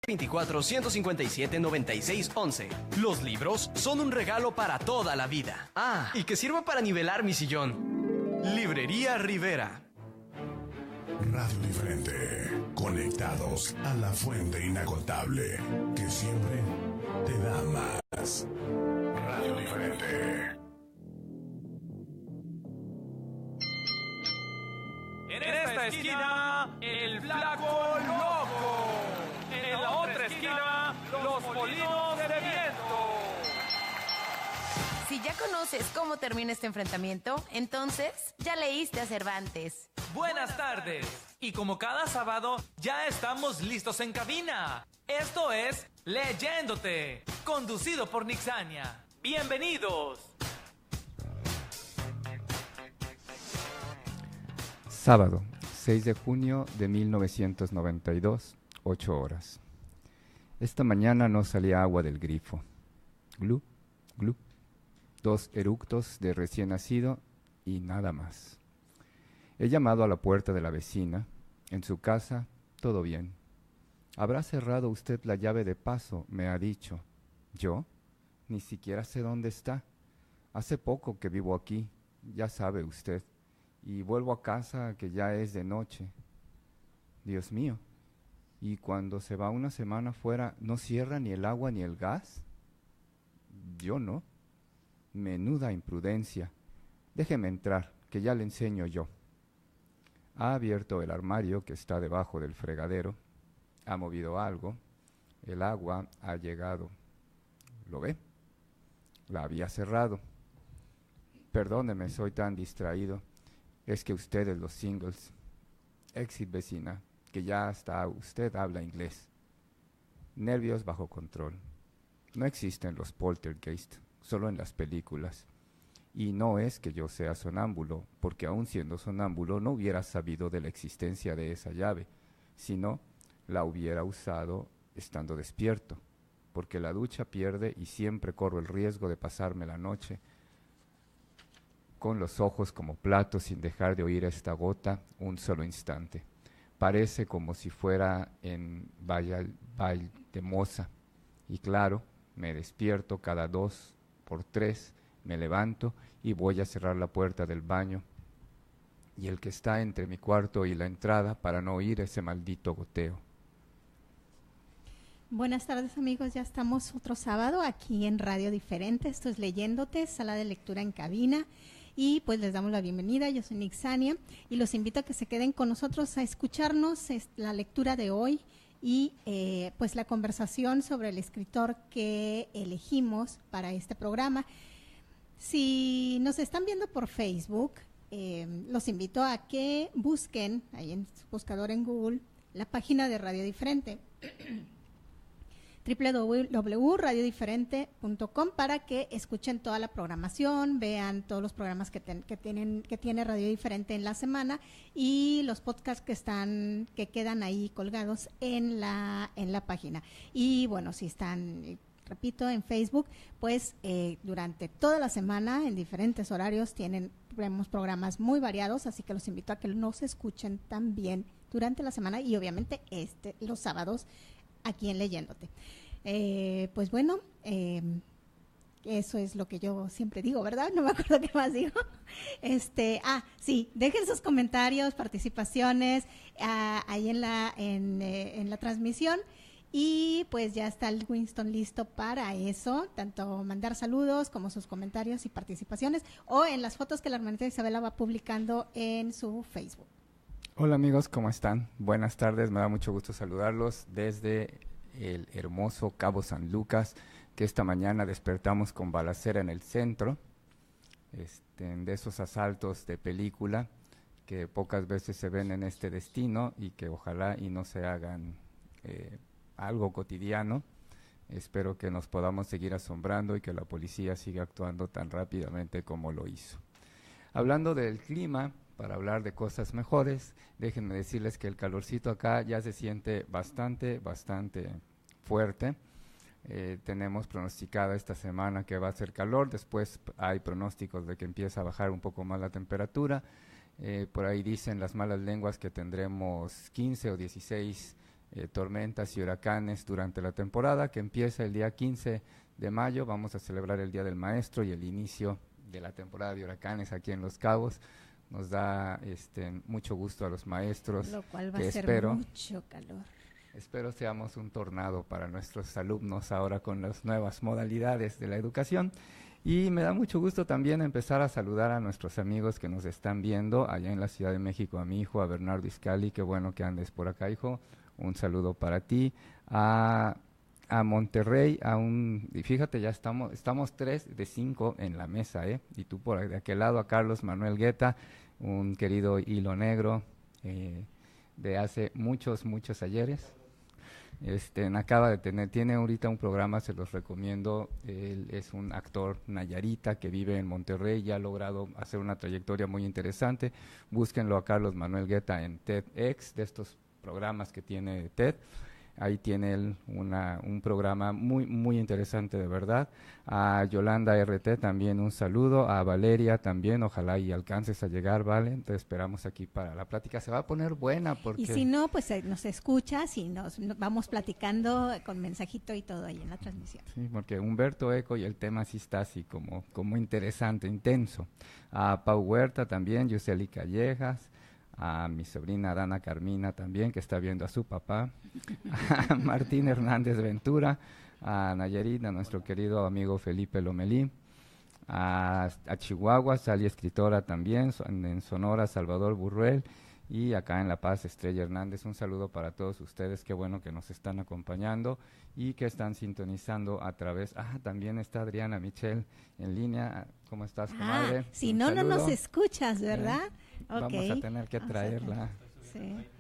24-157-9611. Los libros son un regalo para toda la vida. Ah, y que sirva para nivelar mi sillón. Librería Rivera. Radio Diferente. Conectados a la fuente inagotable que siempre te da más. Radio Diferente. En esta esquina, el Flaco Loco. En la otra esquina, los Molinos de Viento. Si ya conoces cómo termina este enfrentamiento, entonces ya leíste a Cervantes. Buenas tardes. Y como cada sábado, ya estamos listos en cabina. Esto es Leyéndote, conducido por Nixania. Bienvenidos. Sábado, 6 de junio de 1992, 8 horas. Esta mañana no salía agua del grifo. Glu, glu. 2 eructos de recién nacido y nada más. He llamado a la puerta de la vecina. En su casa, todo bien. ¿Habrá cerrado usted la llave de paso?, me ha dicho. ¿Yo? Ni siquiera sé dónde está. Hace poco que vivo aquí, ya sabe usted. Y vuelvo a casa que ya es de noche. Dios mío, ¿y cuando se va una semana fuera no cierra ni el agua ni el gas? Yo no. Menuda imprudencia. Déjeme entrar, que ya le enseño yo. Ha abierto el armario que está debajo del fregadero, ha movido algo, el agua ha llegado. ¿Lo ve? La había cerrado. Perdóneme, soy tan distraído. Es que ustedes los singles. Exit vecina, que ya hasta usted habla inglés. Nervios bajo control. No existen los poltergeist, solo en las películas. Y no es que yo sea sonámbulo, porque aun siendo sonámbulo no hubiera sabido de la existencia de esa llave, sino la hubiera usado estando despierto, porque la ducha pierde y siempre corro el riesgo de pasarme la noche con los ojos como platos sin dejar de oír esta gota un solo instante. Parece como si fuera en Valdemosa. Y claro, me despierto cada 2 por 3, me levanto y voy a cerrar la puerta del baño y el que está entre mi cuarto y la entrada para no oír ese maldito goteo. Buenas tardes amigos, ya estamos otro sábado aquí en Radio Diferente. Esto es Leyéndote, sala de lectura en cabina. Y pues les damos la bienvenida, yo soy Nixania y los invito a que se queden con nosotros a escucharnos la lectura de hoy y pues la conversación sobre el escritor que elegimos para este programa. Si nos están viendo por Facebook, los invito a que busquen ahí en su buscador en Google la página de Radio Diferente www.radiodiferente.com para que escuchen toda la programación, vean todos los programas que tiene Radio Diferente en la semana y los podcasts que quedan ahí colgados en la página. Y bueno, si están, repito, en Facebook, pues durante toda la semana en diferentes horarios tenemos programas muy variados, así que los invito a que nos escuchen también durante la semana y obviamente los sábados aquí en Leyéndote. Pues bueno, eso es lo que yo siempre digo, ¿verdad? No me acuerdo qué más digo. Sí, dejen sus comentarios, participaciones ahí en la transmisión. Y pues ya está el Winston listo para eso, tanto mandar saludos como sus comentarios y participaciones, o en las fotos que la hermanita Isabela va publicando en su Facebook. Hola amigos, ¿cómo están? Buenas tardes, me da mucho gusto saludarlos desde el hermoso Cabo San Lucas, que esta mañana despertamos con balacera en el centro, de esos asaltos de película que pocas veces se ven en este destino y que ojalá y no se hagan algo cotidiano. Espero que nos podamos seguir asombrando y que la policía siga actuando tan rápidamente como lo hizo. Hablando del clima, para hablar de cosas mejores, déjenme decirles que el calorcito acá ya se siente bastante fuerte. Tenemos pronosticada esta semana que va a ser calor, después hay pronósticos de que empieza a bajar un poco más la temperatura. Por ahí dicen las malas lenguas que tendremos 15 o 16 tormentas y huracanes durante la temporada, que empieza el día 15 de mayo. Vamos a celebrar el Día del Maestro y el inicio de la temporada de huracanes aquí en Los Cabos. Nos da mucho gusto a los maestros. Lo cual va a ser mucho calor. Espero seamos un tornado para nuestros alumnos ahora con las nuevas modalidades de la educación. Y me da mucho gusto también empezar a saludar a nuestros amigos que nos están viendo allá en la Ciudad de México, a mi hijo, a Bernardo Iscali, qué bueno que andes por acá, hijo. Un saludo para ti. A Monterrey, y fíjate, ya estamos 3 de 5 en la mesa, y tú por de aquel lado, a Carlos Manuel Guetta, un querido hilo negro de hace muchos ayeres. Tiene ahorita un programa, se los recomiendo. Él es un actor nayarita que vive en Monterrey y ha logrado hacer una trayectoria muy interesante. Búsquenlo a Carlos Manuel Guetta en TEDx, de estos programas que tiene TED. Ahí tiene él un programa muy interesante, de verdad. A Yolanda RT también un saludo, a Valeria también, ojalá y alcances a llegar, ¿vale? Entonces esperamos aquí para la plática, se va a poner buena porque... Y si no, pues nos escuchas y nos vamos platicando con mensajito y todo ahí en la transmisión. Sí, porque Humberto Eco y el tema sí está así como interesante, intenso. A Pau Huerta también, Yuseli Callejas, a mi sobrina Dana Carmina también, que está viendo a su papá, a Martín Hernández Ventura, a Nayarit, a nuestro querido amigo Felipe Lomelí, a Chihuahua, Sally Escritora también, en Sonora, Salvador Burruel, y acá en La Paz, Estrella Hernández. Un saludo para todos ustedes, qué bueno que nos están acompañando y que están sintonizando a través, también está Adriana Michel en línea. ¿Cómo estás, comadre? Si no nos escuchas, ¿verdad? Vamos a tener que traerla.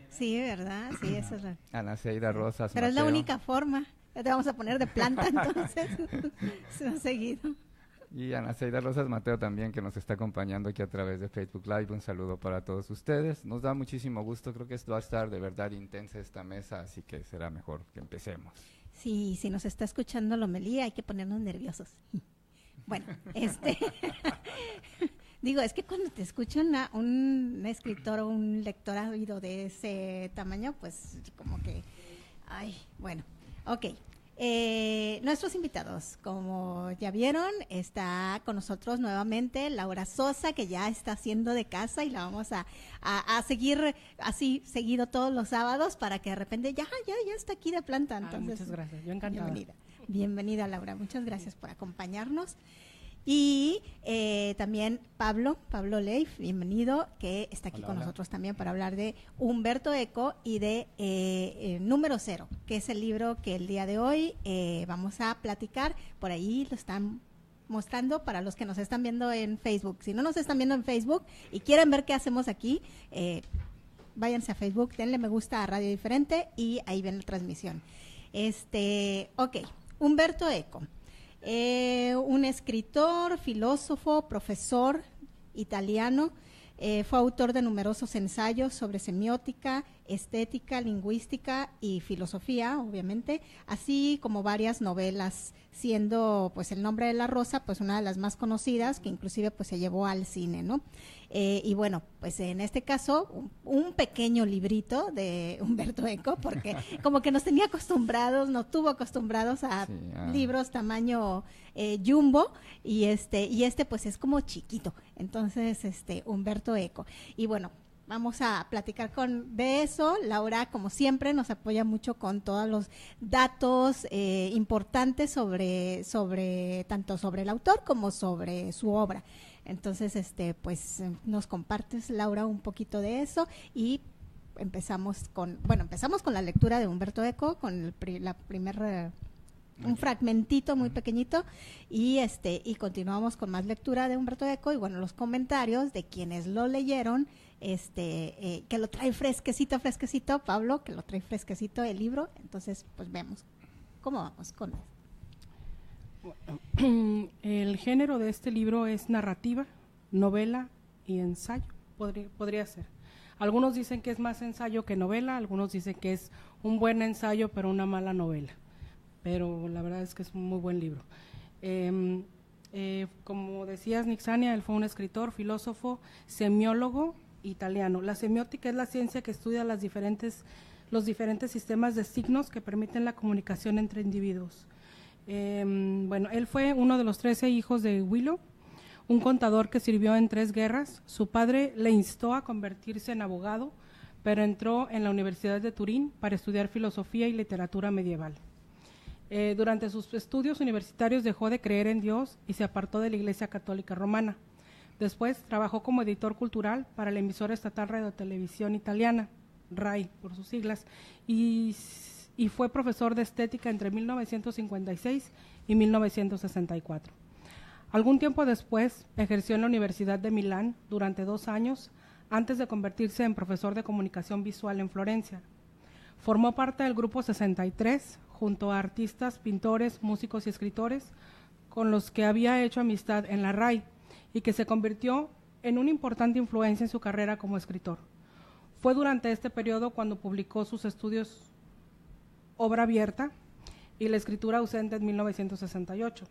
Sí, ¿verdad? Sí, eso es Ana Ceida Rosas Pero Mateo. Es la única forma. Ya te vamos a poner de planta, entonces. Se ha seguido. Y Ana Ceida Rosas Mateo también, que nos está acompañando aquí a través de Facebook Live. Un saludo para todos ustedes. Nos da muchísimo gusto. Creo que esto va a estar de verdad intensa esta mesa, así que será mejor que empecemos. Sí, si nos está escuchando Lomelí, hay que ponernos nerviosos. Bueno, digo, es que cuando te escuchan un escritor o un lector ávido de ese tamaño, pues como que, bueno, ok. Nuestros invitados, como ya vieron, está con nosotros nuevamente Laura Sosa, que ya está haciendo de casa y la vamos a seguir así seguido todos los sábados para que de repente ya está aquí de planta. Entonces, muchas gracias, yo encantada. Bienvenida Laura, muchas gracias por acompañarnos. Y también Pablo Leif, bienvenido, que está aquí con nosotros también para hablar de Humberto Eco y de Número Cero, que es el libro que el día de hoy vamos a platicar. Por ahí lo están mostrando para los que nos están viendo en Facebook. Si no nos están viendo en Facebook y quieren ver qué hacemos aquí, váyanse a Facebook, denle me gusta a Radio Diferente y ahí ven la transmisión. Ok, Humberto Eco. Un escritor, filósofo, profesor italiano, fue autor de numerosos ensayos sobre semiótica, estética, lingüística y filosofía, obviamente, así como varias novelas, siendo pues El nombre de la rosa pues una de las más conocidas, que inclusive pues se llevó al cine, ¿no? Y bueno, pues en este caso un pequeño librito de Humberto Eco, porque como que nos tuvo acostumbrados a libros tamaño jumbo, y este pues es como chiquito. Entonces Humberto Eco, y bueno, vamos a platicar de eso. Laura, como siempre, nos apoya mucho con todos los datos importantes tanto sobre el autor como sobre su obra. Entonces, pues nos compartes, Laura, un poquito de eso, y empezamos con la lectura de Humberto Eco, con un fragmentito muy pequeñito, y continuamos con más lectura de Humberto Eco, y bueno, los comentarios de quienes lo leyeron, que lo trae fresquecito, Pablo, que lo trae fresquecito el libro. Entonces, pues vemos cómo vamos con eso. El género de este libro es narrativa, novela y ensayo, podría ser. Algunos dicen que es más ensayo que novela, algunos dicen que es un buen ensayo pero una mala novela, pero la verdad es que es un muy buen libro. Como decías, Nixania, él fue un escritor, filósofo, semiólogo italiano. La semiótica es la ciencia que estudia las diferentes los diferentes sistemas de signos que permiten la comunicación entre individuos. Bueno, él fue uno de los 13 hijos de Willow, un contador que sirvió en 3 guerras. Su padre le instó a convertirse en abogado, pero entró en la Universidad de Turín para estudiar filosofía y literatura medieval. Durante sus estudios universitarios dejó de creer en Dios y se apartó de la Iglesia Católica Romana. Después trabajó como editor cultural para la emisora estatal radiotelevisión italiana, RAI por sus siglas, y fue profesor de estética entre 1956 y 1964. Algún tiempo después ejerció en la Universidad de Milán durante 2 años, antes de convertirse en profesor de comunicación visual en Florencia. Formó parte del Grupo 63, junto a artistas, pintores, músicos y escritores, con los que había hecho amistad en la RAI, y que se convirtió en una importante influencia en su carrera como escritor. Fue durante este periodo cuando publicó sus estudios Obra Abierta y La escritura ausente en 1968.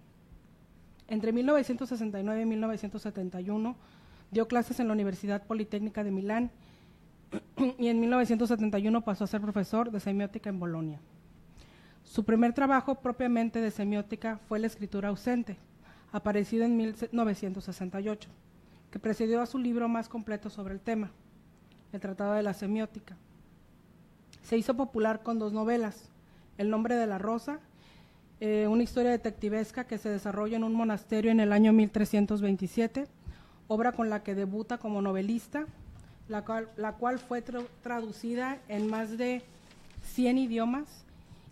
Entre 1969 y 1971 dio clases en la Universidad Politécnica de Milán y en 1971 pasó a ser profesor de semiótica en Bolonia. Su primer trabajo propiamente de semiótica fue La escritura ausente, aparecido en 1968, que precedió a su libro más completo sobre el tema, El Tratado de la Semiótica. Se hizo popular con 2 novelas, El nombre de la rosa, una historia detectivesca que se desarrolla en un monasterio en el año 1327, obra con la que debuta como novelista, la cual fue traducida en más de 100 idiomas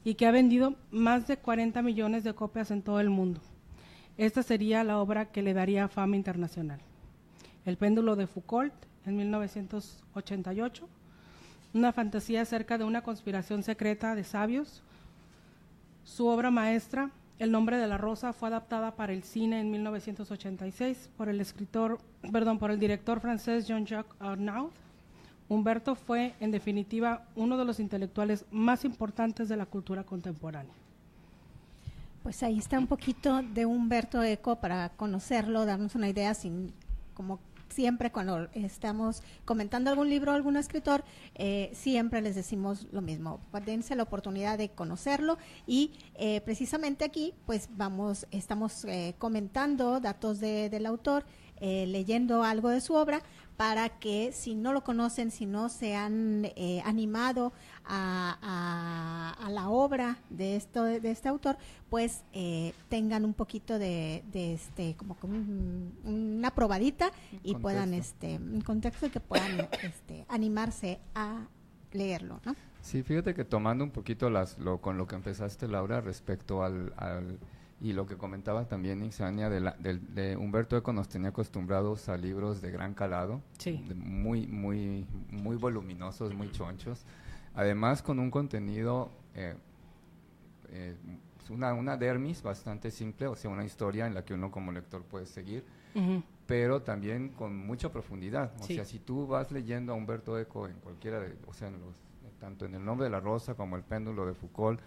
y que ha vendido más de 40 millones de copias en todo el mundo. Esta sería la obra que le daría fama internacional. El péndulo de Foucault, en 1988, una fantasía acerca de una conspiración secreta de sabios. Su obra maestra, El nombre de la rosa, fue adaptada para el cine en 1986 por el director francés Jean-Jacques Arnaud. Humberto fue, en definitiva, uno de los intelectuales más importantes de la cultura contemporánea. Pues ahí está un poquito de Umberto Eco para conocerlo, darnos una idea, como siempre cuando estamos comentando algún libro o algún escritor, siempre les decimos lo mismo, dense la oportunidad de conocerlo y precisamente aquí pues estamos comentando datos del autor, leyendo algo de su obra, para que si no lo conocen, si no se han animado a la obra de este autor, pues tengan un poquito de como una probadita y puedan un contexto y que puedan animarse a leerlo, ¿no? Sí, fíjate que tomando un poquito con lo que empezaste, Laura, respecto y lo que comentaba también Insania, de Humberto Eco, nos tenía acostumbrados a libros de gran calado, sí, muy voluminosos, muy chonchos, además con un contenido, una dermis bastante simple, o sea, una historia en la que uno como lector puede seguir, pero también con mucha profundidad. O sea, si tú vas leyendo a Humberto Eco en cualquiera tanto en El nombre de la rosa como El péndulo de Foucault,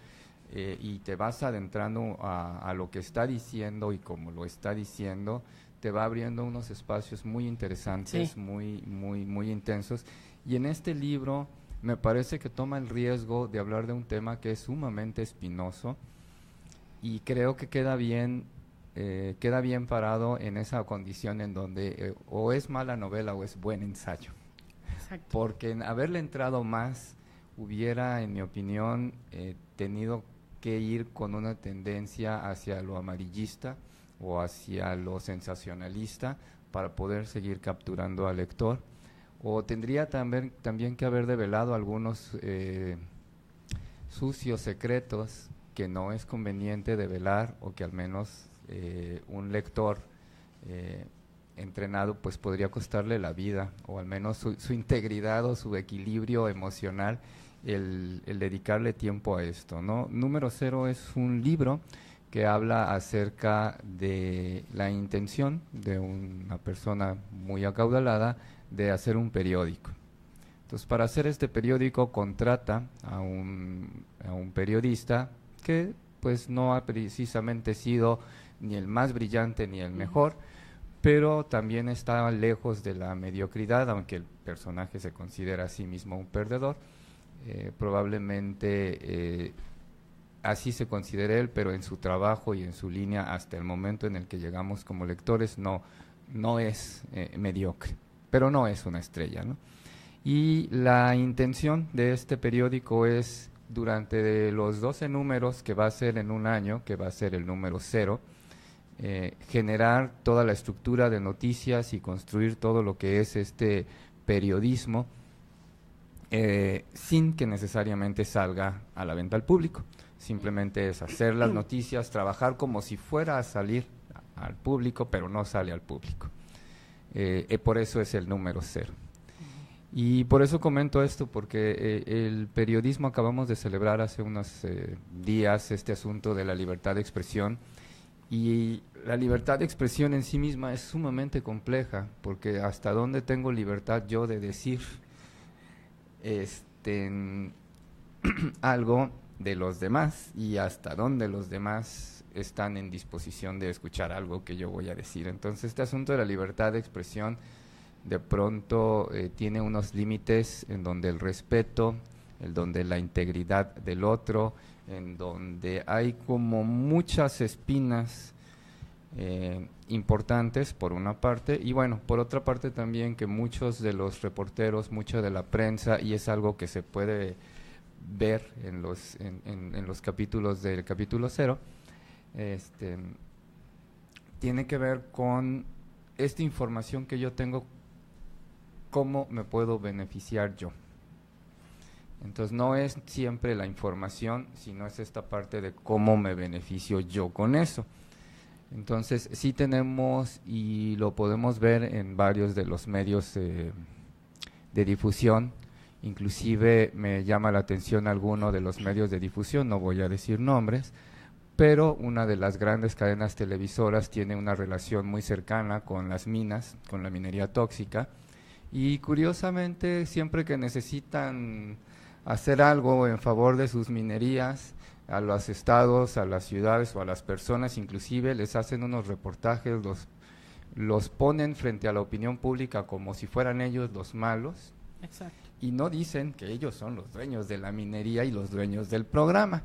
y te vas adentrando a lo que está diciendo y como lo está diciendo, te va abriendo unos espacios muy interesantes, muy intensos. Y en este libro me parece que toma el riesgo de hablar de un tema que es sumamente espinoso y creo que queda bien parado en esa condición en donde o es mala novela o es buen ensayo. Exacto. Porque en haberle entrado más hubiera, en mi opinión, tenido que ir con una tendencia hacia lo amarillista o hacia lo sensacionalista para poder seguir capturando al lector, o tendría también que haber develado algunos sucios secretos que no es conveniente develar, o que al menos un lector entrenado pues podría costarle la vida, o al menos su integridad o su equilibrio emocional, el dedicarle tiempo a esto, ¿no? Número 0 es un libro que habla acerca de la intención de una persona muy acaudalada de hacer un periódico. Entonces, para hacer este periódico contrata a un periodista que pues no ha precisamente sido ni el más brillante ni el mejor, pero también está lejos de la mediocridad, aunque el personaje se considera a sí mismo un perdedor. probablemente así se considere él, pero en su trabajo y en su línea hasta el momento en el que llegamos como lectores no es mediocre, pero no es una estrella, ¿no? Y la intención de este periódico es, durante los 12 números que va a ser en un año, que va a ser el número 0, generar toda la estructura de noticias y construir todo lo que es este periodismo sin que necesariamente salga a la venta al público. Simplemente es hacer las noticias, trabajar como si fuera a salir al público, pero no sale al público. Por eso es el número 0. Y por eso comento esto, porque el periodismo, acabamos de celebrar hace unos días este asunto de la libertad de expresión, y la libertad de expresión en sí misma es sumamente compleja, porque hasta dónde tengo libertad yo de decir algo de los demás, y hasta dónde los demás están en disposición de escuchar algo que yo voy a decir. Entonces este asunto de la libertad de expresión de pronto tiene unos límites en donde el respeto, en donde la integridad del otro, en donde hay como muchas espinas importantes por una parte, y bueno, por otra parte también que muchos de los reporteros, mucha de la prensa, y es algo que se puede ver en los capítulos del capítulo 0, tiene que ver con esta información que yo tengo, cómo me puedo beneficiar yo. Entonces no es siempre la información, sino es esta parte de cómo me beneficio yo con eso. Entonces sí tenemos, y lo podemos ver en varios de los medios de difusión, inclusive me llama la atención alguno de los medios de difusión, no voy a decir nombres, pero una de las grandes cadenas televisoras tiene una relación muy cercana con las minas, con la minería tóxica, y curiosamente siempre que necesitan hacer algo en favor de sus minerías, a los estados, a las ciudades o a las personas inclusive, les hacen unos reportajes, los ponen frente a la opinión pública como si fueran ellos los malos. Exacto. Y no dicen que ellos son los dueños de la minería y los dueños del programa.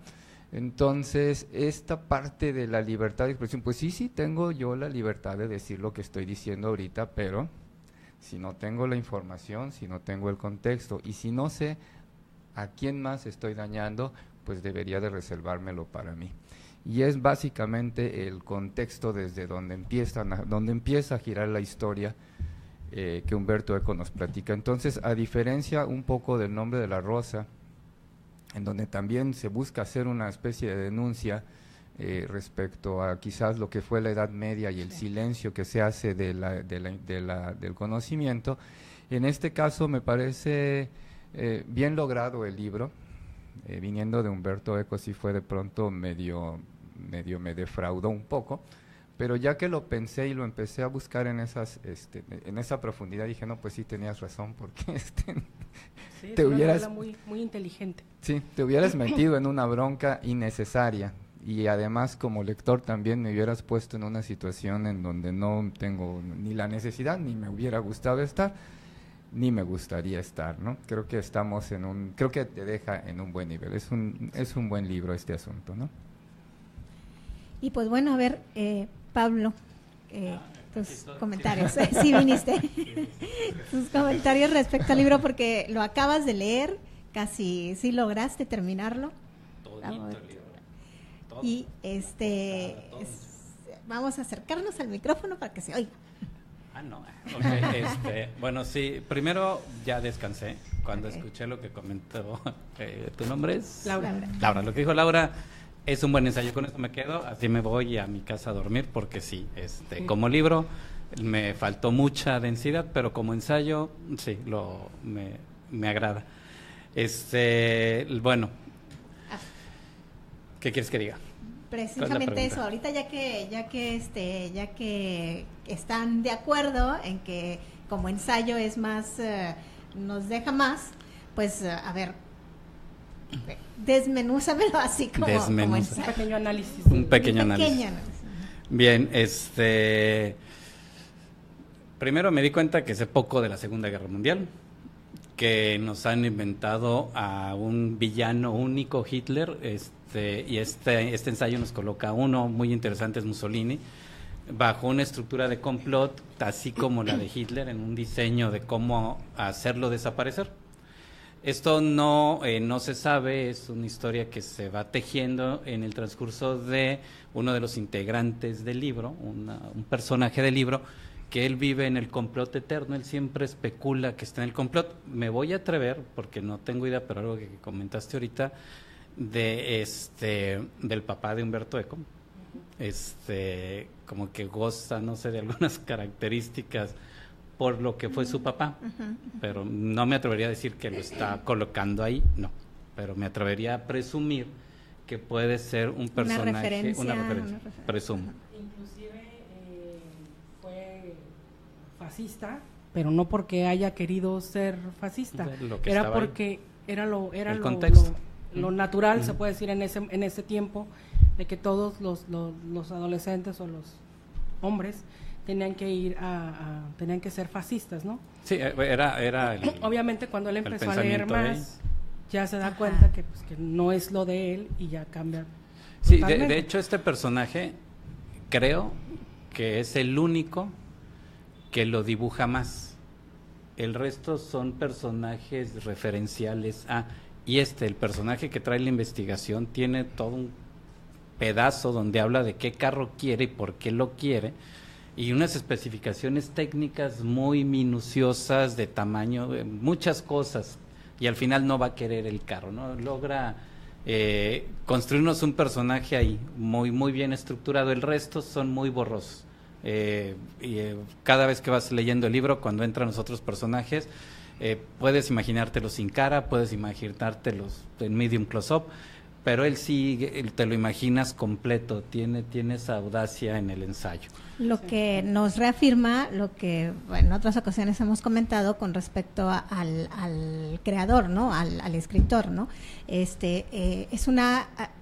Entonces, esta parte de la libertad de expresión, pues sí tengo yo la libertad de decir lo que estoy diciendo ahorita, pero si no tengo la información, si no tengo el contexto y si no sé a quién más estoy dañando, pues debería de reservármelo para mí. Y es básicamente el contexto desde donde empieza a girar la historia que Humberto Eco nos platica. Entonces, a diferencia un poco del Nombre de la Rosa, en donde también se busca hacer una especie de denuncia respecto a quizás lo que fue la Edad Media y el silencio que se hace del conocimiento, en este caso me parece bien logrado el libro. Viniendo de Humberto Eco, sí fue de pronto medio me defraudó un poco, pero ya que lo pensé y lo empecé a buscar en esa profundidad, dije, no, pues sí tenías razón, porque sí, te hubieras muy inteligente. Sí, te hubieras metido en una bronca innecesaria, y además como lector también me hubieras puesto en una situación en donde no tengo ni la necesidad, ni me hubiera gustado estar, ni me gustaría estar, ¿no? Creo que creo que te deja en un buen nivel. Es un buen libro este asunto, ¿no? Y pues bueno, a ver, Pablo, tus comentarios. Sí viniste. Tus comentarios respecto al libro, porque lo acabas de leer, casi sí lograste terminarlo. Todito el libro. Todo. Y vamos a acercarnos al micrófono para que se oiga. No. Okay, bueno, sí, primero ya descansé cuando escuché lo que comentó. ¿Tu nombre es? Laura, lo que dijo Laura es un buen ensayo, con eso me quedo, así me voy a mi casa a dormir, porque sí, como libro me faltó mucha densidad, pero como ensayo, sí, me agrada. Bueno, ¿qué quieres que diga? Precisamente eso, ahorita ya que están de acuerdo en que como ensayo es más, nos deja más, pues a ver, desmenúzamelo así como ensayo. Un pequeño análisis. Un pequeño análisis. Bien, primero me di cuenta que sé poco de la Segunda Guerra Mundial, que nos han inventado a un villano único, Hitler, y este ensayo nos coloca a uno muy interesante, es Mussolini, bajo una estructura de complot, así como la de Hitler, en un diseño de cómo hacerlo desaparecer. Esto no se sabe, es una historia que se va tejiendo en el transcurso de uno de los integrantes del libro, un personaje del libro, que él vive en el complot eterno, él siempre especula que está en el complot. Me voy a atrever, porque no tengo idea, pero algo que comentaste ahorita, del papá de Umberto Eco, como que goza, no sé, de algunas características por lo que fue su papá, pero no me atrevería a decir que lo está colocando ahí, no, pero me atrevería a presumir que puede ser un personaje, una referencia. Presumo. Inclusive fue fascista, pero no porque haya querido ser fascista, era porque era lo natural, se puede decir, en ese tiempo, de que todos los adolescentes o los hombres tenían que ir tenían que ser fascistas, ¿no? Sí, era obviamente cuando él empezó a leer más, ya se da cuenta que no es lo de él y ya cambia. Sí, de hecho este personaje creo que es el único que lo dibuja más. El resto son personajes referenciales y el personaje que trae la investigación tiene todo un pedazo donde habla de qué carro quiere y por qué lo quiere, y unas especificaciones técnicas muy minuciosas de tamaño, muchas cosas, y al final no va a querer el carro, ¿no? Logra construirnos un personaje ahí muy, muy bien estructurado. El resto son muy borrosos. Cada vez que vas leyendo el libro, cuando entran los otros personajes, puedes imaginártelos sin cara, puedes imaginártelos en medium close-up, pero él sí te lo imaginas completo, tiene esa audacia en el ensayo. Lo que nos reafirma lo que en otras ocasiones hemos comentado con respecto al creador, ¿no? Al escritor, ¿no?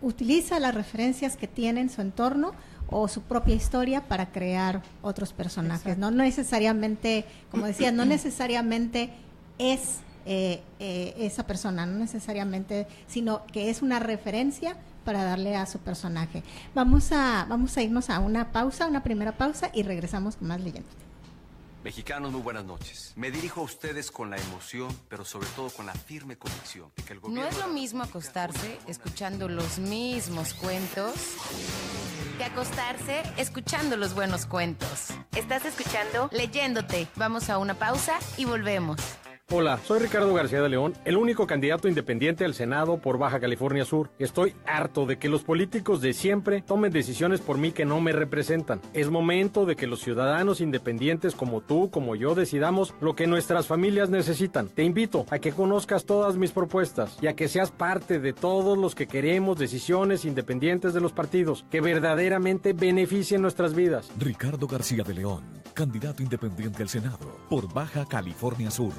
Utiliza las referencias que tiene en su entorno o su propia historia para crear otros personajes. Exacto. No necesariamente, como decía, no necesariamente es esa persona, no necesariamente, sino que es una referencia para darle a su personaje. Vamos a irnos a una primera pausa y regresamos con más Leyéndote. Mexicanos, muy buenas noches. Me dirijo a ustedes con la emoción, pero sobre todo con la firme convicción de que el gobierno... No es lo mismo acostarse escuchando los mismos cuentos que acostarse escuchando los buenos cuentos. Estás escuchando Leyéndote. Vamos a una pausa y volvemos. Hola, soy Ricardo García de León, el único candidato independiente al Senado por Baja California Sur. Estoy harto de que los políticos de siempre tomen decisiones por mí que no me representan. Es momento de que los ciudadanos independientes como tú, como yo, decidamos lo que nuestras familias necesitan. Te invito a que conozcas todas mis propuestas y a que seas parte de todos los que queremos decisiones independientes de los partidos que verdaderamente beneficien nuestras vidas. Ricardo García de León, candidato independiente al Senado por Baja California Sur.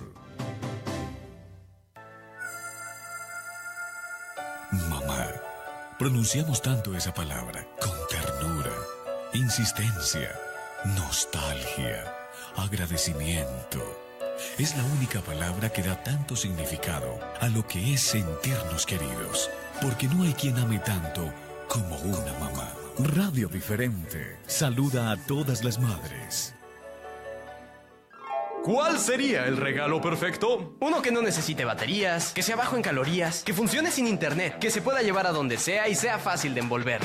Mamá. Pronunciamos tanto esa palabra, con ternura, insistencia, nostalgia, agradecimiento. Es la única palabra que da tanto significado a lo que es sentirnos queridos, porque no hay quien ame tanto como una mamá. Radio Diferente saluda a todas las madres. ¿Cuál sería el regalo perfecto? Uno que no necesite baterías, que sea bajo en calorías, que funcione sin internet, que se pueda llevar a donde sea y sea fácil de envolver.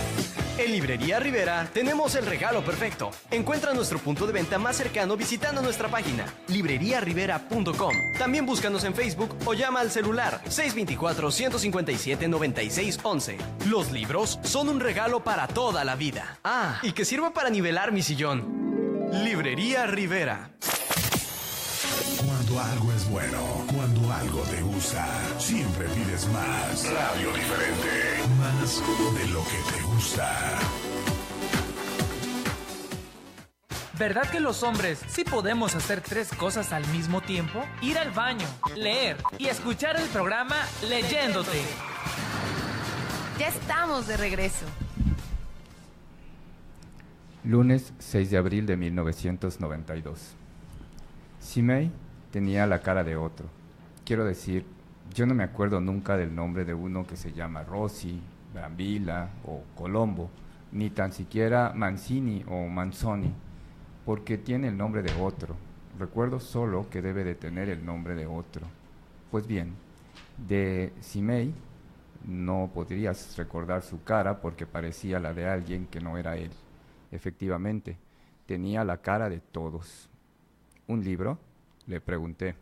En Librería Rivera tenemos el regalo perfecto. Encuentra nuestro punto de venta más cercano visitando nuestra página libreriarivera.com. También búscanos en Facebook o llama al celular 624-157-9611. Los libros son un regalo para toda la vida. Y que sirva para nivelar mi sillón. Librería Rivera. Cuando algo es bueno, cuando algo te gusta, siempre pides más. Radio Diferente, más de lo que te gusta. ¿Verdad que los hombres sí podemos hacer 3 cosas al mismo tiempo? Ir al baño, leer y escuchar el programa Leyéndote. Ya estamos de regreso. Lunes 6 de abril de 1992. Simei tenía la cara de otro, quiero decir, yo no me acuerdo nunca del nombre de uno que se llama Rossi, Brambilla o Colombo, ni tan siquiera Mancini o Manzoni, porque tiene el nombre de otro. Recuerdo solo que debe de tener el nombre de otro. Pues bien, de Cimei no podrías recordar su cara porque parecía la de alguien que no era él. Efectivamente, tenía la cara de todos. ¿Un libro?, le pregunté.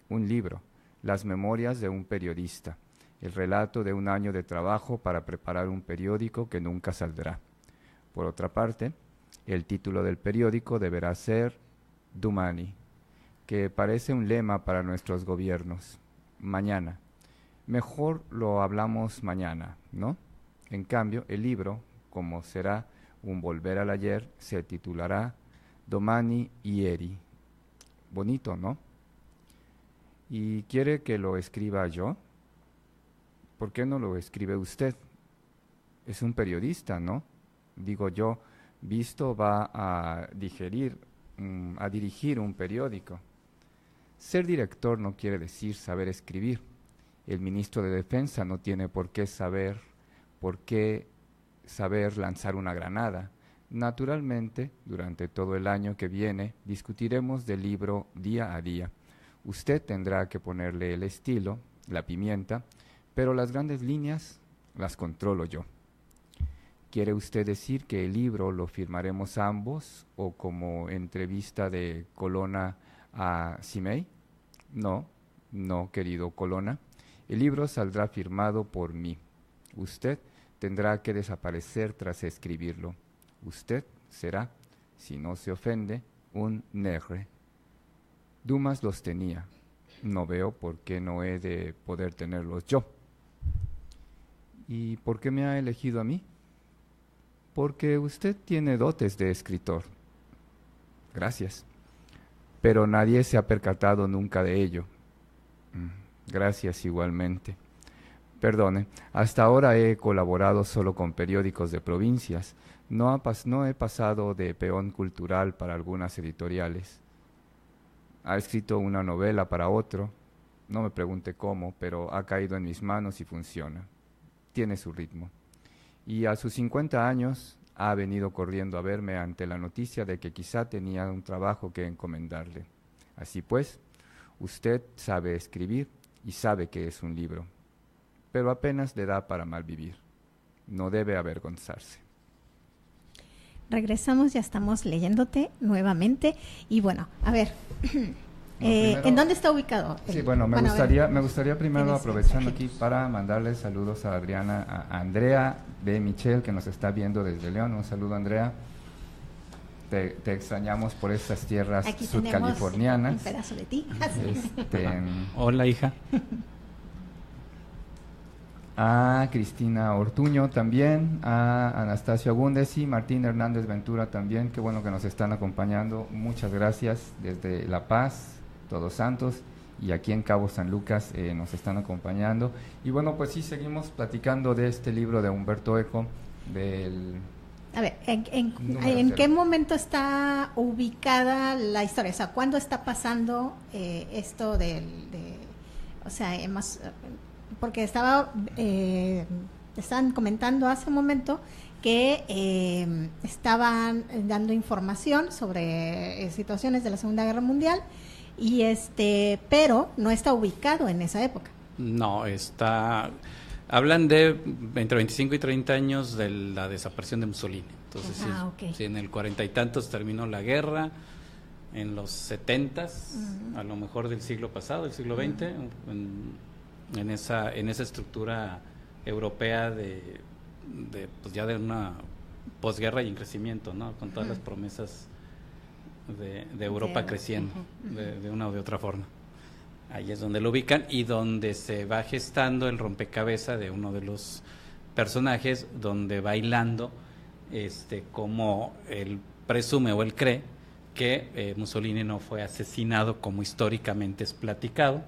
Un libro, las memorias de un periodista, el relato de un año de trabajo para preparar un periódico que nunca saldrá. Por otra parte, el título del periódico deberá ser Domani, que parece un lema para nuestros gobiernos. Mañana. Mejor lo hablamos mañana, ¿no? En cambio, el libro, como será un volver al ayer, se titulará Domani ieri. Bonito, ¿no? ¿Y quiere que lo escriba yo? ¿Por qué no lo escribe usted? Es un periodista, ¿no? Digo yo, visto va a dirigir un periódico. Ser director no quiere decir saber escribir. El ministro de Defensa no tiene por qué saber lanzar una granada. Naturalmente, durante todo el año que viene, discutiremos del libro día a día. Usted tendrá que ponerle el estilo, la pimienta, pero las grandes líneas las controlo yo. ¿Quiere usted decir que el libro lo firmaremos ambos o como entrevista de Colonna a Cimei? No, querido Colonna. El libro saldrá firmado por mí. Usted tendrá que desaparecer tras escribirlo. Usted será, si no se ofende, un negre. Dumas los tenía. No veo por qué no he de poder tenerlos yo. ¿Y por qué me ha elegido a mí? Porque usted tiene dotes de escritor. Gracias. Pero nadie se ha percatado nunca de ello. Gracias igualmente. Perdone, hasta ahora he colaborado solo con periódicos de provincias. No he pasado de peón cultural para algunas editoriales. Ha escrito una novela para otro. No me pregunte cómo, pero ha caído en mis manos y funciona. Tiene su ritmo. Y a sus 50 años ha venido corriendo a verme ante la noticia de que quizá tenía un trabajo que encomendarle. Así pues, usted sabe escribir y sabe que es un libro, pero apenas le da para malvivir. No debe avergonzarse. Regresamos, ya estamos leyéndote nuevamente. Y bueno, a ver, ¿en dónde está ubicado? Sí, bueno, me gustaría primero, aprovechando aquí, para mandarle saludos a Adriana, a Andrea de Michel, que nos está viendo desde León. Un saludo, Andrea. Te extrañamos por estas tierras aquí sudcalifornianas. Un pedazo de ti. Hola, hija. A Cristina Ortuño también, a Anastasio Agúndez y Martín Hernández Ventura también, qué bueno que nos están acompañando. Muchas gracias desde La Paz, Todos Santos, y aquí en Cabo San Lucas nos están acompañando. Y bueno, pues sí, seguimos platicando de este libro de Humberto Eco, del... A ver, ¿en qué momento está ubicada la historia? O sea, ¿cuándo está pasando esto o sea, porque estaban comentando hace un momento que estaban dando información sobre situaciones de la Segunda Guerra Mundial y pero no está ubicado en esa época. No, hablan de entre 25 y 30 años de la desaparición de Mussolini. Entonces, sí, en el 40 y tantos terminó la guerra, en los 70s, a lo mejor del siglo pasado, del siglo XX, en esa estructura europea pues ya de una posguerra y en crecimiento, ¿no? Con todas las promesas de Europa creciendo de una u de otra forma. Ahí es donde lo ubican y donde se va gestando el rompecabezas de uno de los personajes, donde va hilando como él presume o él cree que Mussolini no fue asesinado como históricamente es platicado,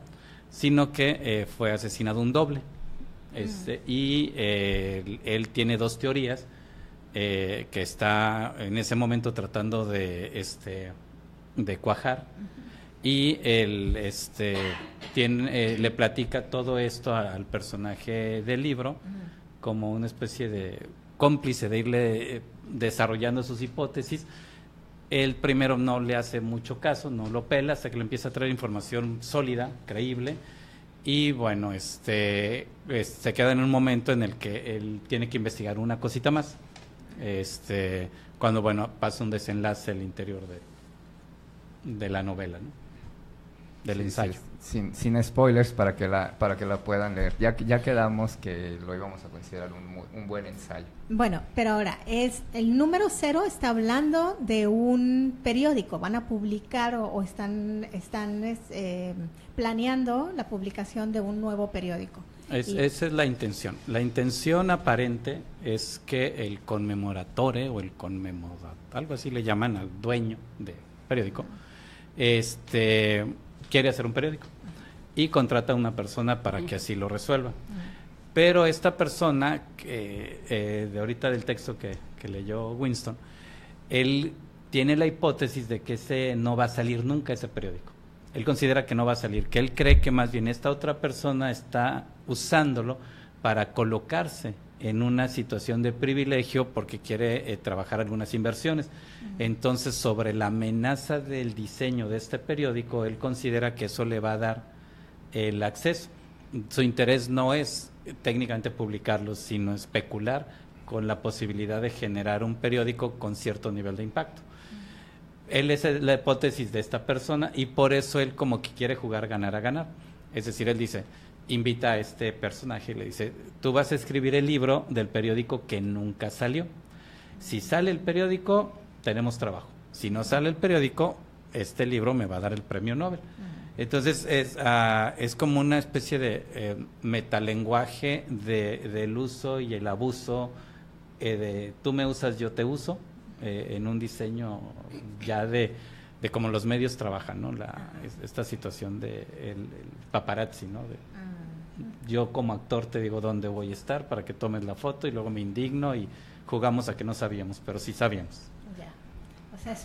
sino que fue asesinado un doble. Y él tiene dos teorías que está en ese momento tratando de cuajar. y él le platica todo esto al personaje del libro como una especie de cómplice de irle desarrollando sus hipótesis. Él primero no le hace mucho caso, no lo pela, hasta que le empieza a traer información sólida, creíble, y bueno, se queda en un momento en el que él tiene que investigar una cosita más, cuando bueno, pasa un desenlace al interior de la novela, ¿no? Del ensayo. Sí, sin spoilers para que la puedan leer. Ya quedamos que lo íbamos a considerar un buen ensayo. Bueno, pero ahora, el número 0 está hablando de un periódico. ¿Van a publicar o están planeando la publicación de un nuevo periódico? Esa es la intención. La intención aparente es que el conmemoratore o el algo así le llaman al dueño del periódico, quiere hacer un periódico y contrata a una persona para que así lo resuelva. Pero esta persona, de ahorita del texto que leyó Winston, él tiene la hipótesis de que ese no va a salir nunca, ese periódico. Él considera que no va a salir, que él cree que más bien esta otra persona está usándolo para colocarse en una situación de privilegio porque quiere trabajar algunas inversiones. Entonces, sobre la amenaza del diseño de este periódico, él considera que eso le va a dar el acceso. Su interés no es técnicamente publicarlo, sino especular con la posibilidad de generar un periódico con cierto nivel de impacto. Él es la hipótesis de esta persona y por eso él como que quiere jugar ganar a ganar. Es decir, él dice, invita a este personaje y le dice, tú vas a escribir el libro del periódico que nunca salió. Si sale el periódico, tenemos trabajo. Si no sale el periódico, este libro me va a dar el premio Nobel. Entonces es como una especie de metalenguaje del uso y el abuso de tú me usas, yo te uso, en un diseño ya de cómo los medios trabajan, ¿no? Esta situación de el paparazzi, ¿no? Yo como actor te digo dónde voy a estar para que tomes la foto y luego me indigno y jugamos a que no sabíamos, pero sí sabíamos. Ya. O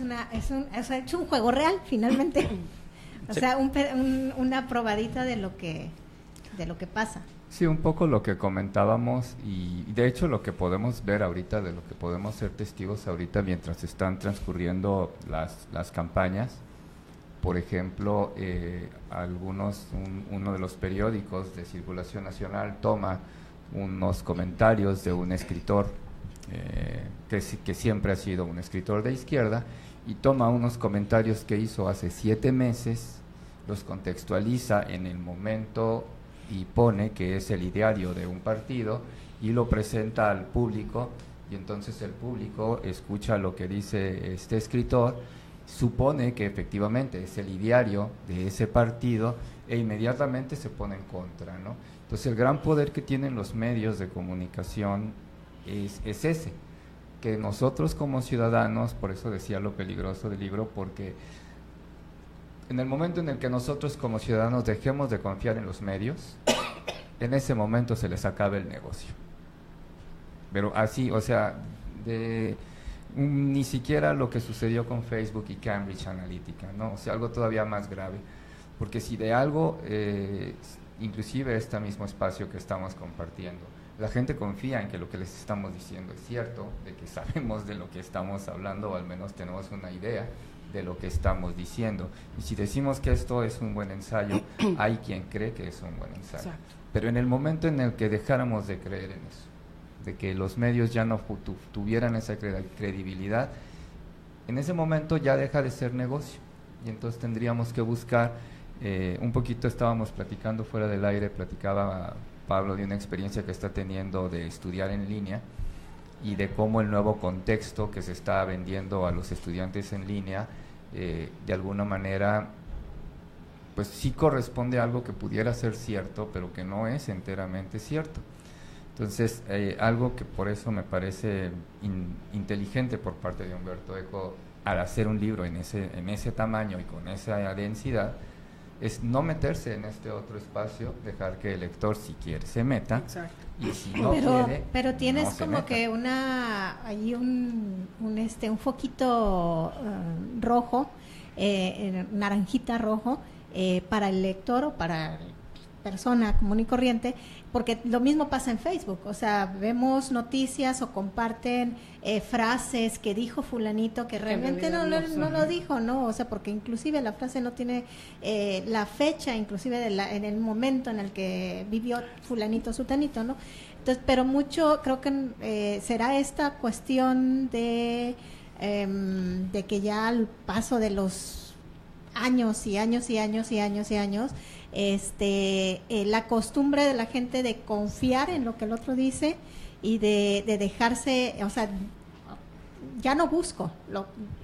sea, es un juego real finalmente. O sea, una probadita de lo que pasa. Sí, un poco lo que comentábamos y de hecho lo que podemos ver ahorita, de lo que podemos ser testigos ahorita mientras están transcurriendo las campañas. Por ejemplo, uno de los periódicos de circulación nacional toma unos comentarios de un escritor que siempre ha sido un escritor de izquierda y toma unos comentarios que hizo hace 7 meses, los contextualiza en el momento y pone que es el ideario de un partido y lo presenta al público y entonces el público escucha lo que dice este escritor, supone que efectivamente es el ideario de ese partido e inmediatamente se pone en contra, ¿no? Entonces el gran poder que tienen los medios de comunicación es ese, que nosotros como ciudadanos, por eso decía lo peligroso del libro, porque en el momento en el que nosotros como ciudadanos dejemos de confiar en los medios, en ese momento se les acaba el negocio. Pero así, o sea, ni siquiera lo que sucedió con Facebook y Cambridge Analytica, ¿no? O sea, algo todavía más grave, porque si de algo, inclusive este mismo espacio que estamos compartiendo, la gente confía en que lo que les estamos diciendo es cierto, de que sabemos de lo que estamos hablando, o al menos tenemos una idea de lo que estamos diciendo. Y si decimos que esto es un buen ensayo, hay quien cree que es un buen ensayo. Exacto. Pero en el momento en el que dejáramos de creer en eso, de que los medios ya no tuvieran esa credibilidad, en ese momento ya deja de ser negocio. Y entonces tendríamos que buscar, un poquito estábamos platicando fuera del aire, platicaba Pablo de una experiencia que está teniendo de estudiar en línea y de cómo el nuevo contexto que se está vendiendo a los estudiantes en línea, de alguna manera, pues sí corresponde a algo que pudiera ser cierto, pero que no es enteramente cierto. Entonces, algo que por eso me parece inteligente por parte de Humberto Eco al hacer un libro en ese tamaño y con esa densidad, es no meterse en este otro espacio, dejar que el lector, si quiere, se meta. Exacto. Y si no quiere, pero tienes no como que un foquito rojo naranjita, rojo, para el lector o para persona común y corriente, porque lo mismo pasa en Facebook, o sea, vemos noticias o comparten frases que dijo fulanito que realmente no lo dijo, ¿no? O sea, porque inclusive la frase no tiene la fecha, inclusive en el momento en el que vivió fulanito, sutanito, ¿no? Entonces, pero mucho, creo que será esta cuestión de que ya al paso de los años y años y años y años y años, la costumbre de la gente de confiar en lo que el otro dice y de dejarse, o sea, ya no busco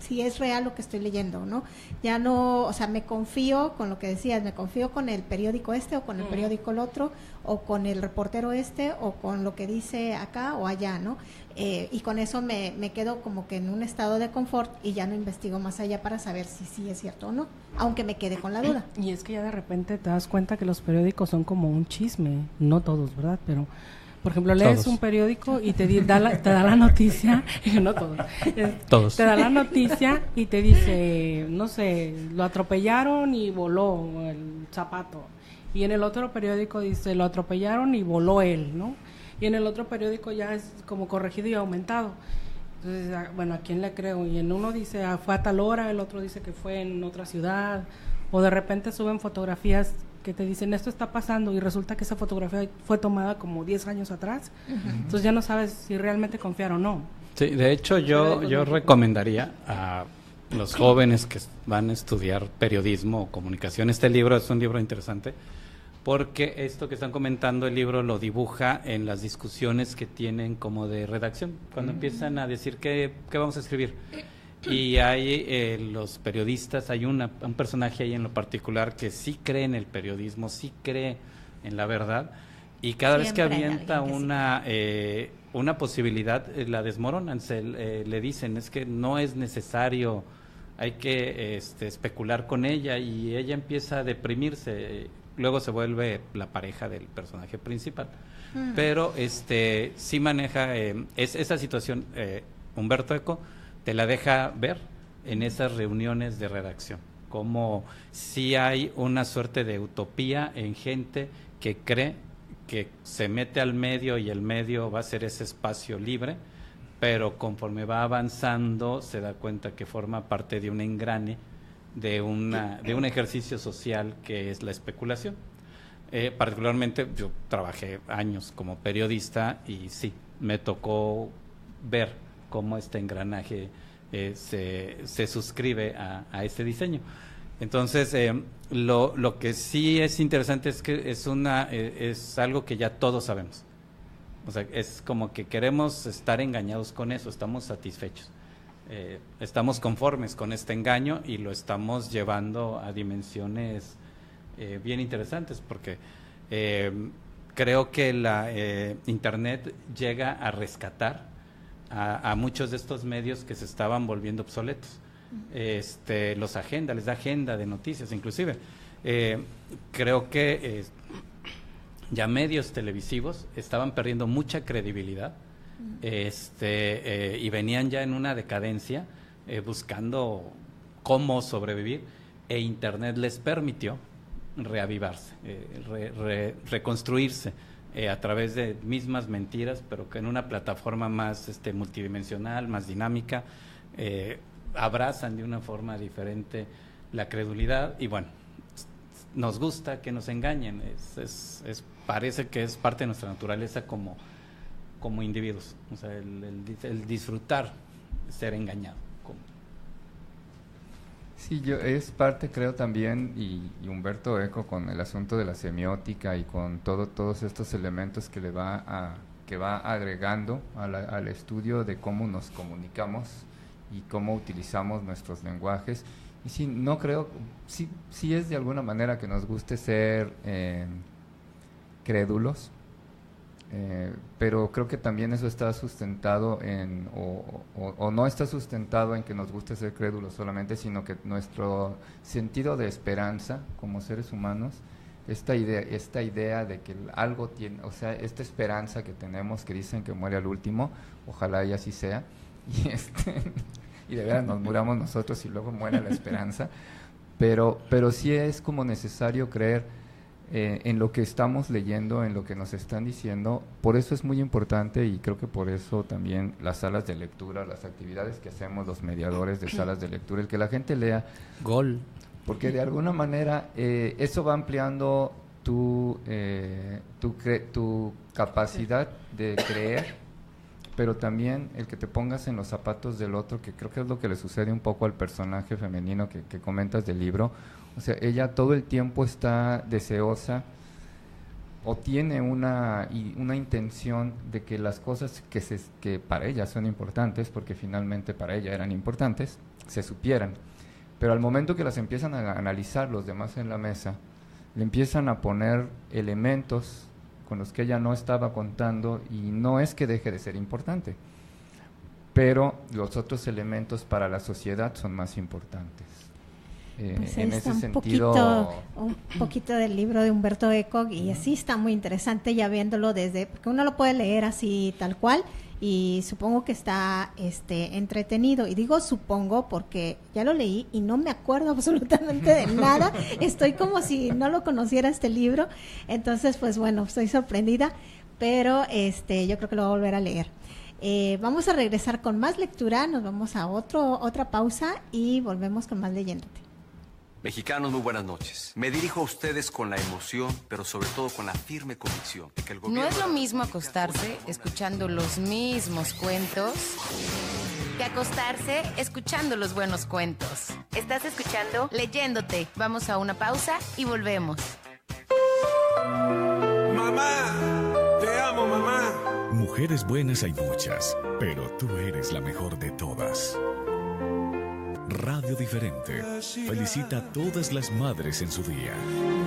si es real lo que estoy leyendo, ¿no? Ya no, o sea, me confío con lo que decías, me confío con el periódico o con el periódico el otro, o con el reportero o con lo que dice acá o allá, ¿no? Y con eso me quedo como que en un estado de confort y ya no investigo más allá para saber si sí es cierto o no, aunque me quede con la duda. Y es que ya de repente te das cuenta que los periódicos son como un chisme, no todos, ¿verdad? Pero por ejemplo, lees un periódico y te da la noticia, no todos, te da la noticia y te dice, no sé, lo atropellaron y voló el zapato. Y en el otro periódico dice, lo atropellaron y voló él, ¿no? Y en el otro periódico ya es como corregido y aumentado. Entonces, bueno, ¿a quién le creo? Y en uno dice, fue a tal hora, el otro dice que fue en otra ciudad, o de repente suben fotografías que te dicen esto está pasando y resulta que esa fotografía fue tomada como 10 años atrás. Entonces ya no sabes si realmente confiar o no. Sí, de hecho yo recomendaría a los jóvenes que van a estudiar periodismo o comunicación, este libro es un libro interesante porque esto que están comentando el libro lo dibuja en las discusiones que tienen como de redacción, cuando empiezan a decir qué vamos a escribir. Y hay los periodistas, hay un personaje ahí en lo particular que sí cree en el periodismo, sí cree en la verdad, y cada vez que avienta una posibilidad la desmoronan, le dicen es que no es necesario, hay que especular con ella, y ella empieza a deprimirse, luego se vuelve la pareja del personaje principal. Pero sí maneja esa situación, Humberto Eco te la deja ver en esas reuniones de redacción, como si hay una suerte de utopía en gente que cree que se mete al medio y el medio va a ser ese espacio libre, pero conforme va avanzando se da cuenta que forma parte de un engrane, de un ejercicio social que es la especulación. Particularmente yo trabajé años como periodista y sí, me tocó ver cómo este engranaje se suscribe a este diseño. Entonces, lo que sí es interesante es que es algo que ya todos sabemos. O sea, es como que queremos estar engañados con eso, estamos satisfechos. Estamos conformes con este engaño y lo estamos llevando a dimensiones bien interesantes, porque creo que la Internet llega a rescatar a muchos de estos medios que se estaban volviendo obsoletos. Les da agenda de noticias, inclusive. Creo que ya medios televisivos estaban perdiendo mucha credibilidad, y venían ya en una decadencia, buscando cómo sobrevivir, e Internet les permitió reavivarse, reconstruirse a través de mismas mentiras, pero que en una plataforma más multidimensional, más dinámica, abrazan de una forma diferente la credulidad, y bueno, nos gusta que nos engañen, parece que es parte de nuestra naturaleza como individuos, o sea, el disfrutar ser engañado. Sí, es parte, creo también, y Humberto Eco con el asunto de la semiótica y con todos estos elementos que va agregando al estudio de cómo nos comunicamos y cómo utilizamos nuestros lenguajes. Y sí, no creo, sí es de alguna manera que nos guste ser crédulos, pero creo que también eso está sustentado o no está sustentado en que nos guste ser crédulos solamente, sino que nuestro sentido de esperanza como seres humanos, esta idea de que algo tiene, o sea, esta esperanza que tenemos, que dicen que muere al último, ojalá y así sea, y de veras nos muramos nosotros y luego muere la esperanza, pero sí es como necesario creer en lo que estamos leyendo, en lo que nos están diciendo. Por eso es muy importante, y creo que por eso también las salas de lectura, las actividades que hacemos los mediadores de salas de lectura, el que la gente lea, porque de alguna manera eso va ampliando tu capacidad de creer, pero también el que te pongas en los zapatos del otro, que creo que es lo que le sucede un poco al personaje femenino que comentas del libro. O sea, ella todo el tiempo está deseosa o tiene una intención de que las cosas que para ella son importantes, porque finalmente para ella eran importantes, se supieran. Pero al momento que las empiezan a analizar los demás en la mesa, le empiezan a poner elementos con los que ella no estaba contando, y no es que deje de ser importante, pero los otros elementos para la sociedad son más importantes. Pues en está ese sentido, un poquito del libro de Humberto Eco, y así está muy interesante ya viéndolo porque uno lo puede leer así tal cual, y supongo que está entretenido, y digo supongo porque ya lo leí y no me acuerdo absolutamente de nada. Estoy como si no lo conociera este libro, entonces pues bueno, estoy sorprendida, pero yo creo que lo voy a volver a leer. Vamos a regresar con más lectura, nos vamos a otra pausa y volvemos con más Leyéndote. Mexicanos, muy buenas noches. Me dirijo a ustedes con la emoción, pero sobre todo con la firme convicción de que el gobierno... No es lo mismo acostarse escuchando los mismos cuentos que acostarse escuchando los buenos cuentos. Estás escuchando Leyéndote. Vamos a una pausa y volvemos. Mamá, te amo, mamá. Mujeres buenas hay muchas, pero tú eres la mejor de todas. Radio Diferente felicita a todas las madres en su día.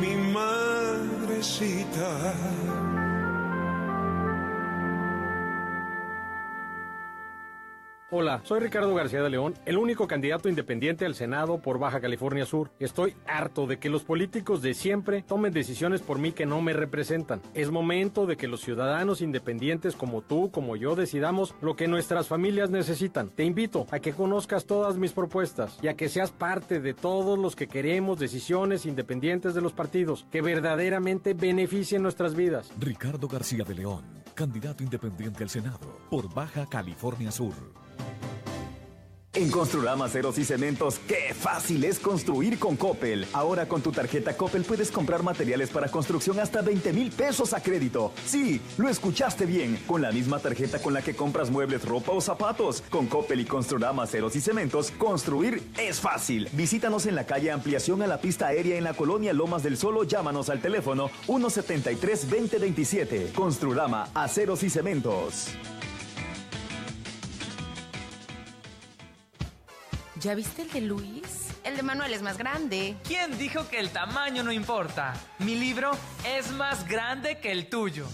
Mi madrecita. Hola, soy Ricardo García de León, el único candidato independiente al Senado por Baja California Sur. Estoy harto de que los políticos de siempre tomen decisiones por mí que no me representan. Es momento de que los ciudadanos independientes como tú, como yo, decidamos lo que nuestras familias necesitan. Te invito a que conozcas todas mis propuestas y a que seas parte de todos los que queremos decisiones independientes de los partidos que verdaderamente beneficien nuestras vidas. Ricardo García de León, candidato independiente al Senado por Baja California Sur. En Construrama Aceros y Cementos, ¡qué fácil es construir con Coppel! Ahora con tu tarjeta Coppel puedes comprar materiales para construcción hasta 20,000 pesos a crédito. Sí, lo escuchaste bien, con la misma tarjeta con la que compras muebles, ropa o zapatos. Con Coppel y Construrama Aceros y Cementos, construir es fácil. Visítanos en la calle Ampliación a la Pista Aérea en la colonia Lomas del Sol o llámanos al teléfono 173-2027. Construrama Aceros y Cementos. ¿Ya viste el de Luis? El de Manuel es más grande. ¿Quién dijo que el tamaño no importa? Mi libro es más grande que el tuyo.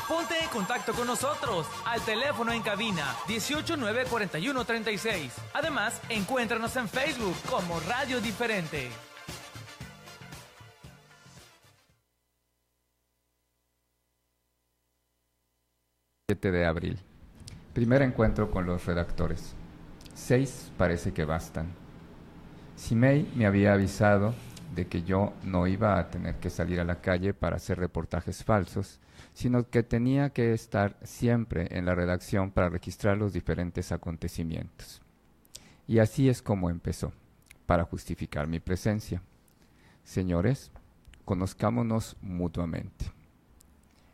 Ponte en contacto con nosotros al teléfono en cabina 1894136. Además, encuéntranos en Facebook como Radio Diferente. 7 de abril. Primer encuentro con los redactores. 6 parece que bastan. Simei me había avisado de que yo no iba a tener que salir a la calle para hacer reportajes falsos, sino que tenía que estar siempre en la redacción para registrar los diferentes acontecimientos. Y así es como empezó, para justificar mi presencia. Señores, conozcámonos mutuamente.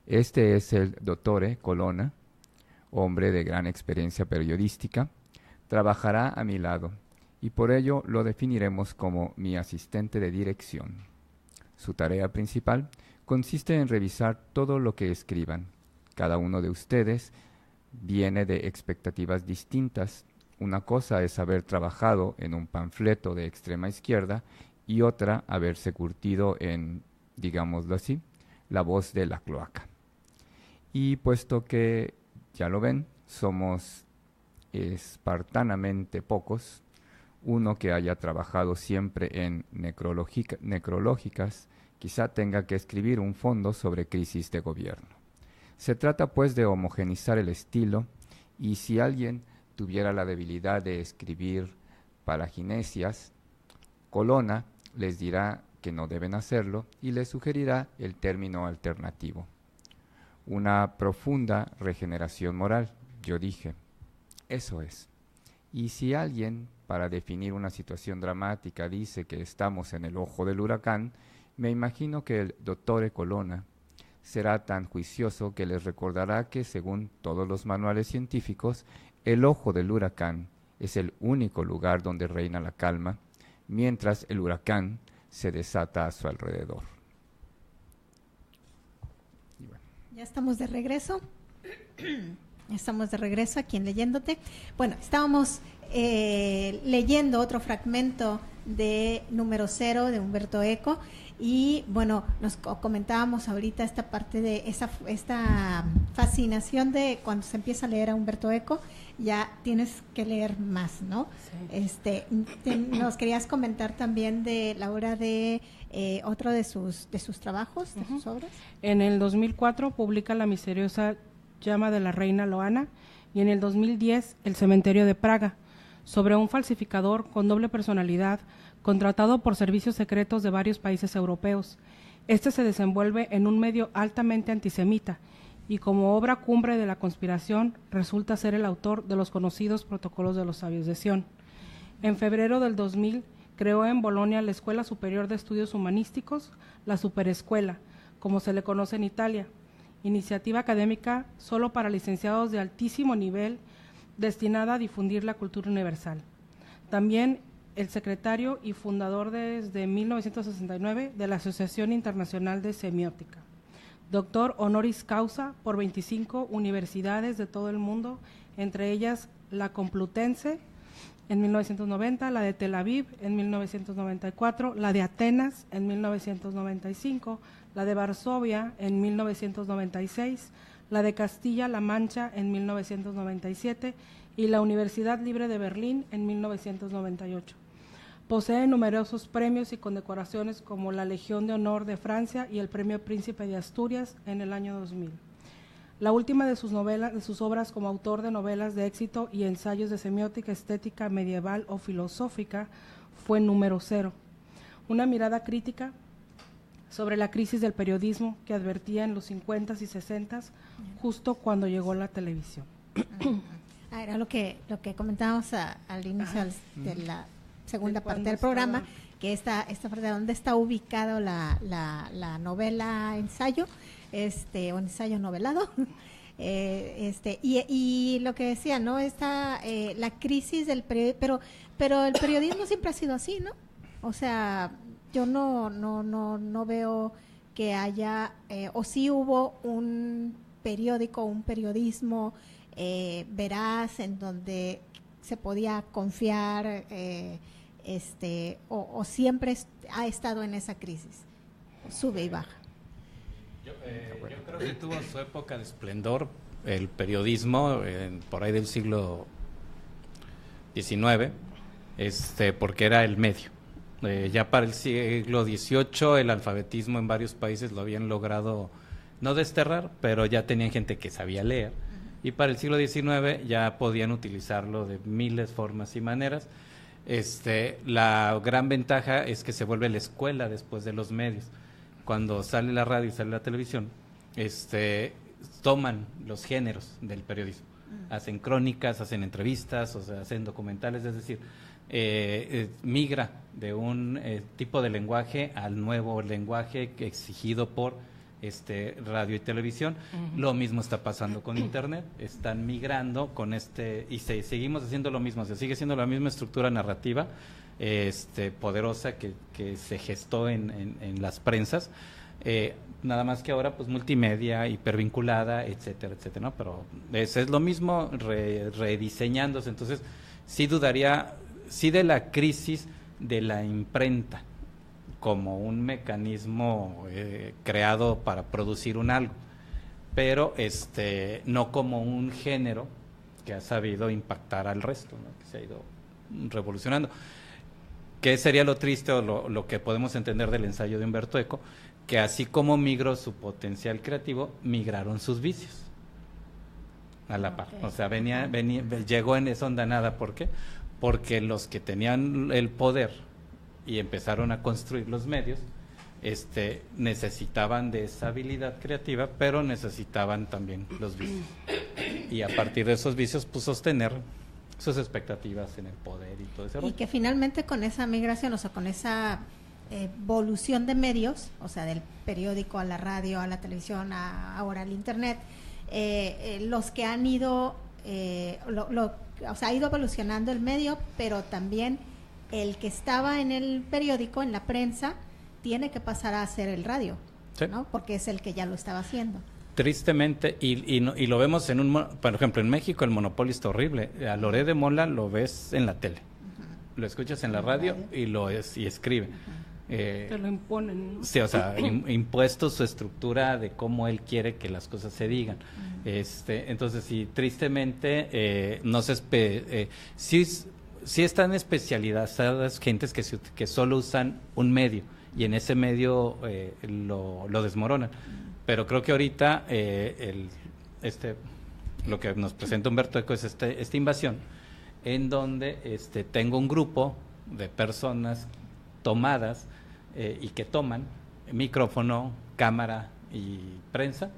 Este es el dottore Colonna, hombre de gran experiencia periodística. Trabajará a mi lado y por ello lo definiremos como mi asistente de dirección. Su tarea principal consiste en revisar todo lo que escriban. Cada uno de ustedes viene de expectativas distintas. Una cosa es haber trabajado en un panfleto de extrema izquierda y otra haberse curtido en, digámoslo así, la voz de la cloaca. Y puesto que, ya lo ven, somos espartanamente pocos, uno que haya trabajado siempre en necrológicas, quizá tenga que escribir un fondo sobre crisis de gobierno. Se trata pues de homogenizar el estilo, y si alguien tuviera la debilidad de escribir paraginesias, Colonna les dirá que no deben hacerlo y les sugerirá el término alternativo. Una profunda regeneración moral, yo dije. Eso es. Y si alguien, para definir una situación dramática, dice que estamos en el ojo del huracán, me imagino que el dottore Colonna será tan juicioso que les recordará que, según todos los manuales científicos, el ojo del huracán es el único lugar donde reina la calma, mientras el huracán se desata a su alrededor. Ya estamos de regreso. Estamos de regreso aquí en Leyéndote. Bueno, estábamos leyendo otro fragmento de Número 0 de Umberto Eco y bueno, nos comentábamos ahorita esta parte de esta fascinación de cuando se empieza a leer a Umberto Eco, ya tienes que leer más, ¿no? Sí. Nos querías comentar también de Laura de otro de sus trabajos, de sus obras. En el 2004 publica La misteriosa llama de la reina Loana y en el 2010 El cementerio de Praga, sobre un falsificador con doble personalidad contratado por servicios secretos de varios países europeos. Este se desenvuelve en un medio altamente antisemita y como obra cumbre de la conspiración resulta ser el autor de los conocidos Protocolos de los Sabios de Sion. En febrero del 2000 creó en Bolonia la Escuela Superior de Estudios Humanísticos, la Superescuela, como se le conoce en Italia, iniciativa académica solo para licenciados de altísimo nivel destinada a difundir la cultura universal. También el secretario y fundador desde 1969 de la Asociación Internacional de Semiótica. Doctor honoris causa por 25 universidades de todo el mundo, entre ellas la Complutense en 1990, la de Tel Aviv en 1994, la de Atenas en 1995, la de Varsovia en 1996, la de Castilla-La Mancha en 1997 y la Universidad Libre de Berlín en 1998. Posee numerosos premios y condecoraciones como la Legión de Honor de Francia y el Premio Príncipe de Asturias en el año 2000. La última de sus obras como autor de novelas de éxito y ensayos de semiótica estética medieval o filosófica fue Número 0, una mirada crítica sobre la crisis del periodismo que advertía en los 50s y 60s, justo cuando llegó la televisión. Era lo que comentábamos al inicio de la segunda parte del programa, que esta parte donde está ubicado la novela ensayo, o ensayo novelado, y lo que decía, ¿no? La crisis del periodismo, pero el periodismo siempre ha sido así, ¿no? O sea, yo no veo que haya, o sí hubo un periódico, un periodismo veraz en donde se podía confiar, o siempre ha estado en esa crisis, sube y baja. Yo creo que tuvo su época de esplendor el periodismo por ahí del siglo XIX, porque era el medio. Ya para el siglo XVIII el alfabetismo en varios países lo habían logrado no desterrar, pero ya tenían gente que sabía leer, y para el siglo XIX ya podían utilizarlo de miles formas y maneras. La gran ventaja es que se vuelve la escuela después de los medios. Cuando sale la radio y sale la televisión, toman los géneros del periodismo, hacen crónicas, hacen entrevistas, o sea, hacen documentales, es decir, migra de un tipo de lenguaje al nuevo lenguaje exigido por radio y televisión. Lo mismo está pasando con internet, están migrando con y seguimos haciendo lo mismo, se sigue siendo la misma estructura narrativa poderosa que se gestó en las prensas, nada más que ahora pues multimedia, hipervinculada, etcétera, etcétera, ¿no? Pero es lo mismo rediseñándose. Entonces sí dudaría de la crisis de la imprenta como un mecanismo creado para producir un algo, pero no como un género que ha sabido impactar al resto, ¿no? Que se ha ido revolucionando. ¿Qué sería lo triste o lo que podemos entender del ensayo de Umberto Eco? Que así como migró su potencial creativo, migraron sus vicios. a la par. O sea, llegó en esa ondanada. ¿Por qué? Porque los que tenían el poder y empezaron a construir los medios, necesitaban de esa habilidad creativa, pero necesitaban también los vicios. Y a partir de esos vicios, pues sostener sus expectativas en el poder y todo eso. Y que finalmente con esa migración, o sea, con esa evolución de medios, o sea, del periódico a la radio, a la televisión, ahora al internet, los que han ido, o sea, ha ido evolucionando el medio, pero también el que estaba en el periódico, en la prensa, tiene que pasar a hacer el radio, sí, ¿no? Porque es el que ya lo estaba haciendo. Tristemente, y lo vemos por ejemplo, en México el monopolio está horrible. A Loret de Mola lo ves en la tele, lo escuchas en la radio y escribe. Te lo imponen, ¿no? Sí, o sea, impuesto su estructura de cómo él quiere que las cosas se digan. Entonces, sí, tristemente, no se sí están especializadas gentes que solo usan un medio, y en ese medio lo desmoronan. Pero creo que ahorita lo que nos presenta Humberto Eco es esta invasión, en donde tengo un grupo de personas tomadas y que toman micrófono, cámara y prensa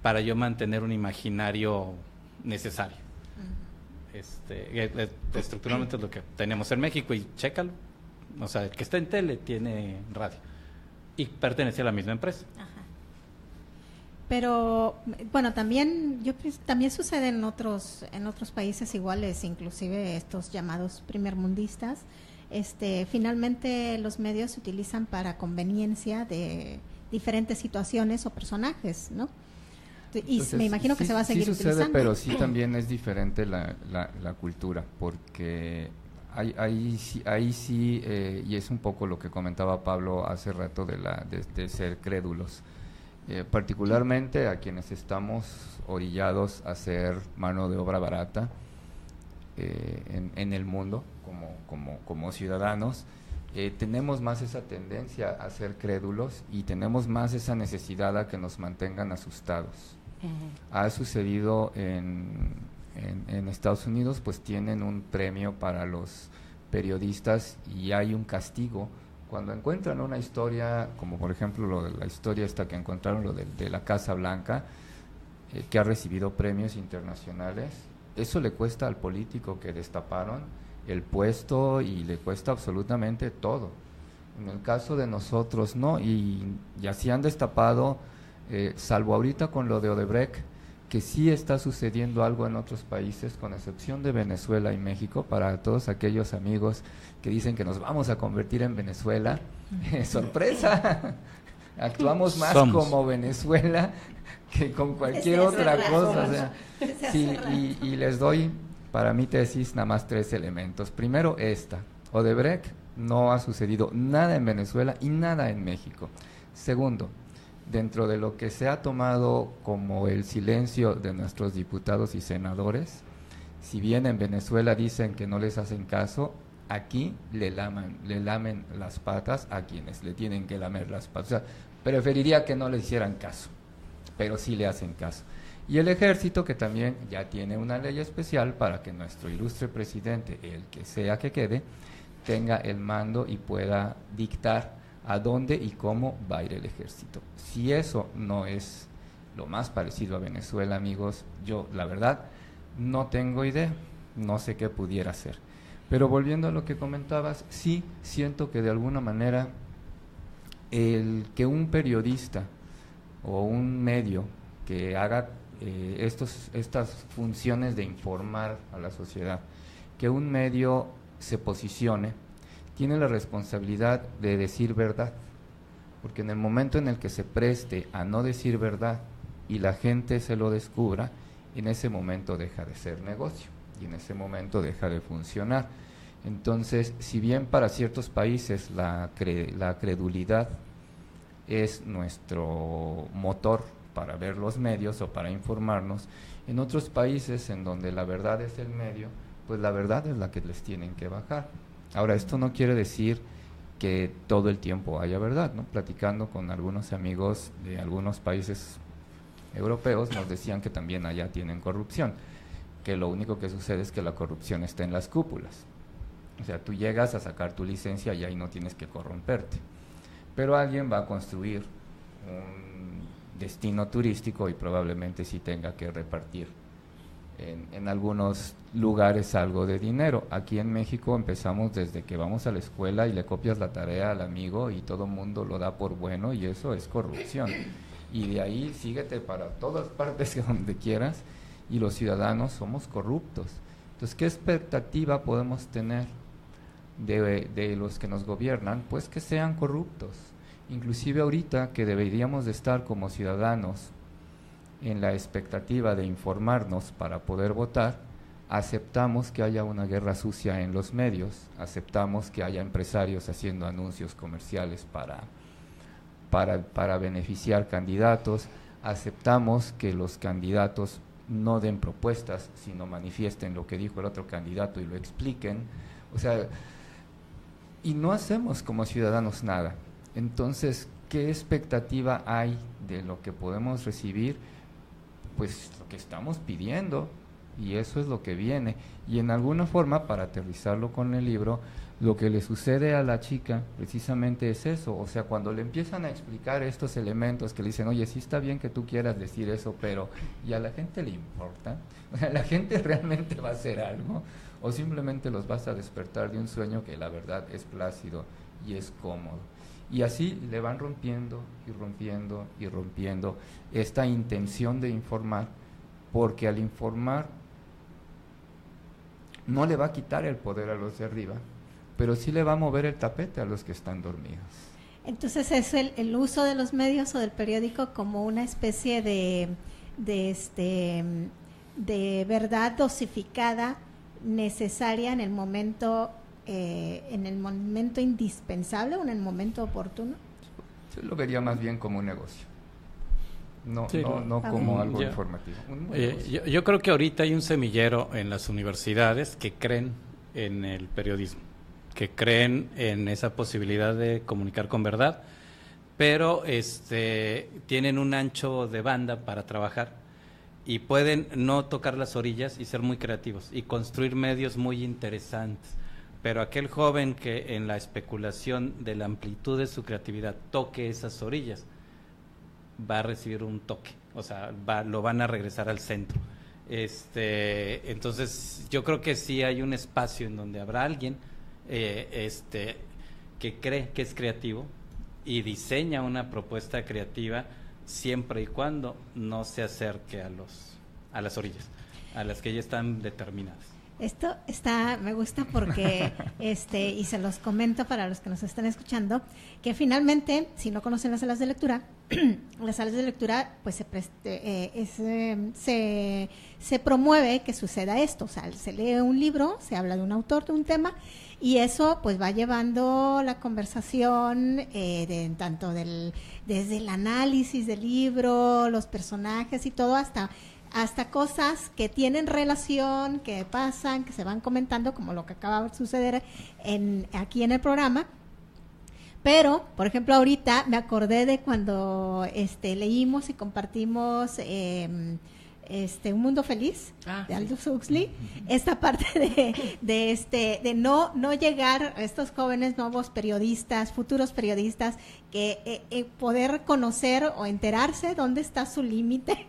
para yo mantener un imaginario necesario. Estructuralmente es lo que tenemos en México, y chécalo. O sea, el que está en tele tiene radio y pertenece a la misma empresa. Ajá. Pero bueno, también también sucede en otros países iguales, inclusive estos llamados primermundistas. Finalmente los medios se utilizan para conveniencia de diferentes situaciones o personajes, ¿no? Y entonces, me imagino que se va a seguir sucede, utilizando. pero sí también es diferente la cultura, porque ahí sí, y es un poco lo que comentaba Pablo hace rato de ser crédulos. Particularmente a quienes estamos orillados a ser mano de obra barata en el mundo como ciudadanos, tenemos más esa tendencia a ser crédulos y tenemos más esa necesidad a que nos mantengan asustados. Ha sucedido en Estados Unidos, pues tienen un premio para los periodistas y hay un castigo cuando encuentran una historia, como por ejemplo la historia esta que encontraron, lo de la Casa Blanca, que ha recibido premios internacionales. Eso le cuesta al político que destaparon el puesto y le cuesta absolutamente todo. En el caso de nosotros no, y así han destapado, salvo ahorita con lo de Odebrecht, que sí está sucediendo algo en otros países, con excepción de Venezuela y México. Para todos aquellos amigos que dicen que nos vamos a convertir en Venezuela, ¡sorpresa! Actuamos más como Venezuela que con cualquier otra cosa. O sea, sí, y les doy para mi tesis nada más 3 elementos. Primero, Odebrecht, no ha sucedido nada en Venezuela y nada en México. Segundo, dentro de lo que se ha tomado como el silencio de nuestros diputados y senadores, si bien en Venezuela dicen que no les hacen caso, aquí le lamen las patas a quienes le tienen que lamer las patas. O sea, preferiría que no le hicieran caso, pero sí le hacen caso. Y el ejército, que también ya tiene una ley especial para que nuestro ilustre presidente, el que sea que quede, tenga el mando y pueda dictar a dónde y cómo va a ir el ejército. Si eso no es lo más parecido a Venezuela, amigos, yo la verdad no tengo idea, no sé qué pudiera ser. Pero volviendo a lo que comentabas, sí siento que de alguna manera el que un periodista o un medio que haga estas funciones de informar a la sociedad, que un medio se posicione, tiene la responsabilidad de decir verdad, porque en el momento en el que se preste a no decir verdad y la gente se lo descubra, en ese momento deja de ser negocio y en ese momento deja de funcionar. Entonces, si bien para ciertos países la credulidad es nuestro motor para ver los medios o para informarnos, en otros países en donde la verdad es el medio, pues la verdad es la que les tienen que bajar. Ahora, esto no quiere decir que todo el tiempo haya verdad, ¿no? Platicando con algunos amigos de algunos países europeos, nos decían que también allá tienen corrupción, que lo único que sucede es que la corrupción está en las cúpulas. O sea, tú llegas a sacar tu licencia y ahí no tienes que corromperte. Pero alguien va a construir un destino turístico y probablemente sí tenga que repartir en algunos lugares algo de dinero. Aquí en México empezamos desde que vamos a la escuela y le copias la tarea al amigo y todo mundo lo da por bueno, y eso es corrupción. Y de ahí síguete para todas partes donde quieras, y los ciudadanos somos corruptos. Entonces, ¿qué expectativa podemos tener de los que nos gobiernan? Pues que sean corruptos. Inclusive ahorita que deberíamos de estar como ciudadanos en la expectativa de informarnos para poder votar, aceptamos que haya una guerra sucia en los medios, aceptamos que haya empresarios haciendo anuncios comerciales para beneficiar candidatos, aceptamos que los candidatos no den propuestas, sino manifiesten lo que dijo el otro candidato y lo expliquen, o sea, y no hacemos como ciudadanos nada. Entonces, ¿qué expectativa hay de lo que podemos recibir? Pues lo que estamos pidiendo, y eso es lo que viene. Y en alguna forma, para aterrizarlo con el libro, lo que le sucede a la chica precisamente es eso. O sea, cuando le empiezan a explicar estos elementos que le dicen, oye, sí está bien que tú quieras decir eso, pero ¿y a la gente le importa? O sea, ¿la gente realmente va a hacer algo? ¿O simplemente los vas a despertar de un sueño que la verdad es plácido y es cómodo? Y así le van rompiendo y rompiendo y rompiendo esta intención de informar, porque al informar no le va a quitar el poder a los de arriba, pero sí le va a mover el tapete a los que están dormidos. Entonces es el uso de los medios o del periódico como una especie de verdad dosificada, necesaria en el momento indispensable o en el momento oportuno. Yo lo vería más bien como un negocio, no como algo informativo. Yo creo que ahorita hay un semillero en las universidades que creen en el periodismo, que creen en esa posibilidad de comunicar con verdad, pero tienen un ancho de banda para trabajar y pueden no tocar las orillas y ser muy creativos y construir medios muy interesantes. Pero aquel joven que en la especulación de la amplitud de su creatividad toque esas orillas, va a recibir un toque, o sea, lo van a regresar al centro. Entonces, yo creo que sí hay un espacio en donde habrá alguien que cree que es creativo y diseña una propuesta creativa siempre y cuando no se acerque a las orillas, a las que ya están determinadas. Esto me gusta porque, y se los comento para los que nos están escuchando, que finalmente, si no conocen las salas de lectura, las salas de lectura, pues se promueve que suceda esto, o sea, se lee un libro, se habla de un autor, de un tema, y eso pues va llevando la conversación desde el análisis del libro, los personajes y todo, hasta cosas que tienen relación, que pasan, que se van comentando, como lo que acaba de suceder aquí en el programa. Pero, por ejemplo, ahorita me acordé de cuando leímos y compartimos Un Mundo Feliz, de Aldous Huxley, esta parte de no llegar a estos jóvenes nuevos periodistas, futuros periodistas, que poder conocer o enterarse dónde está su límite,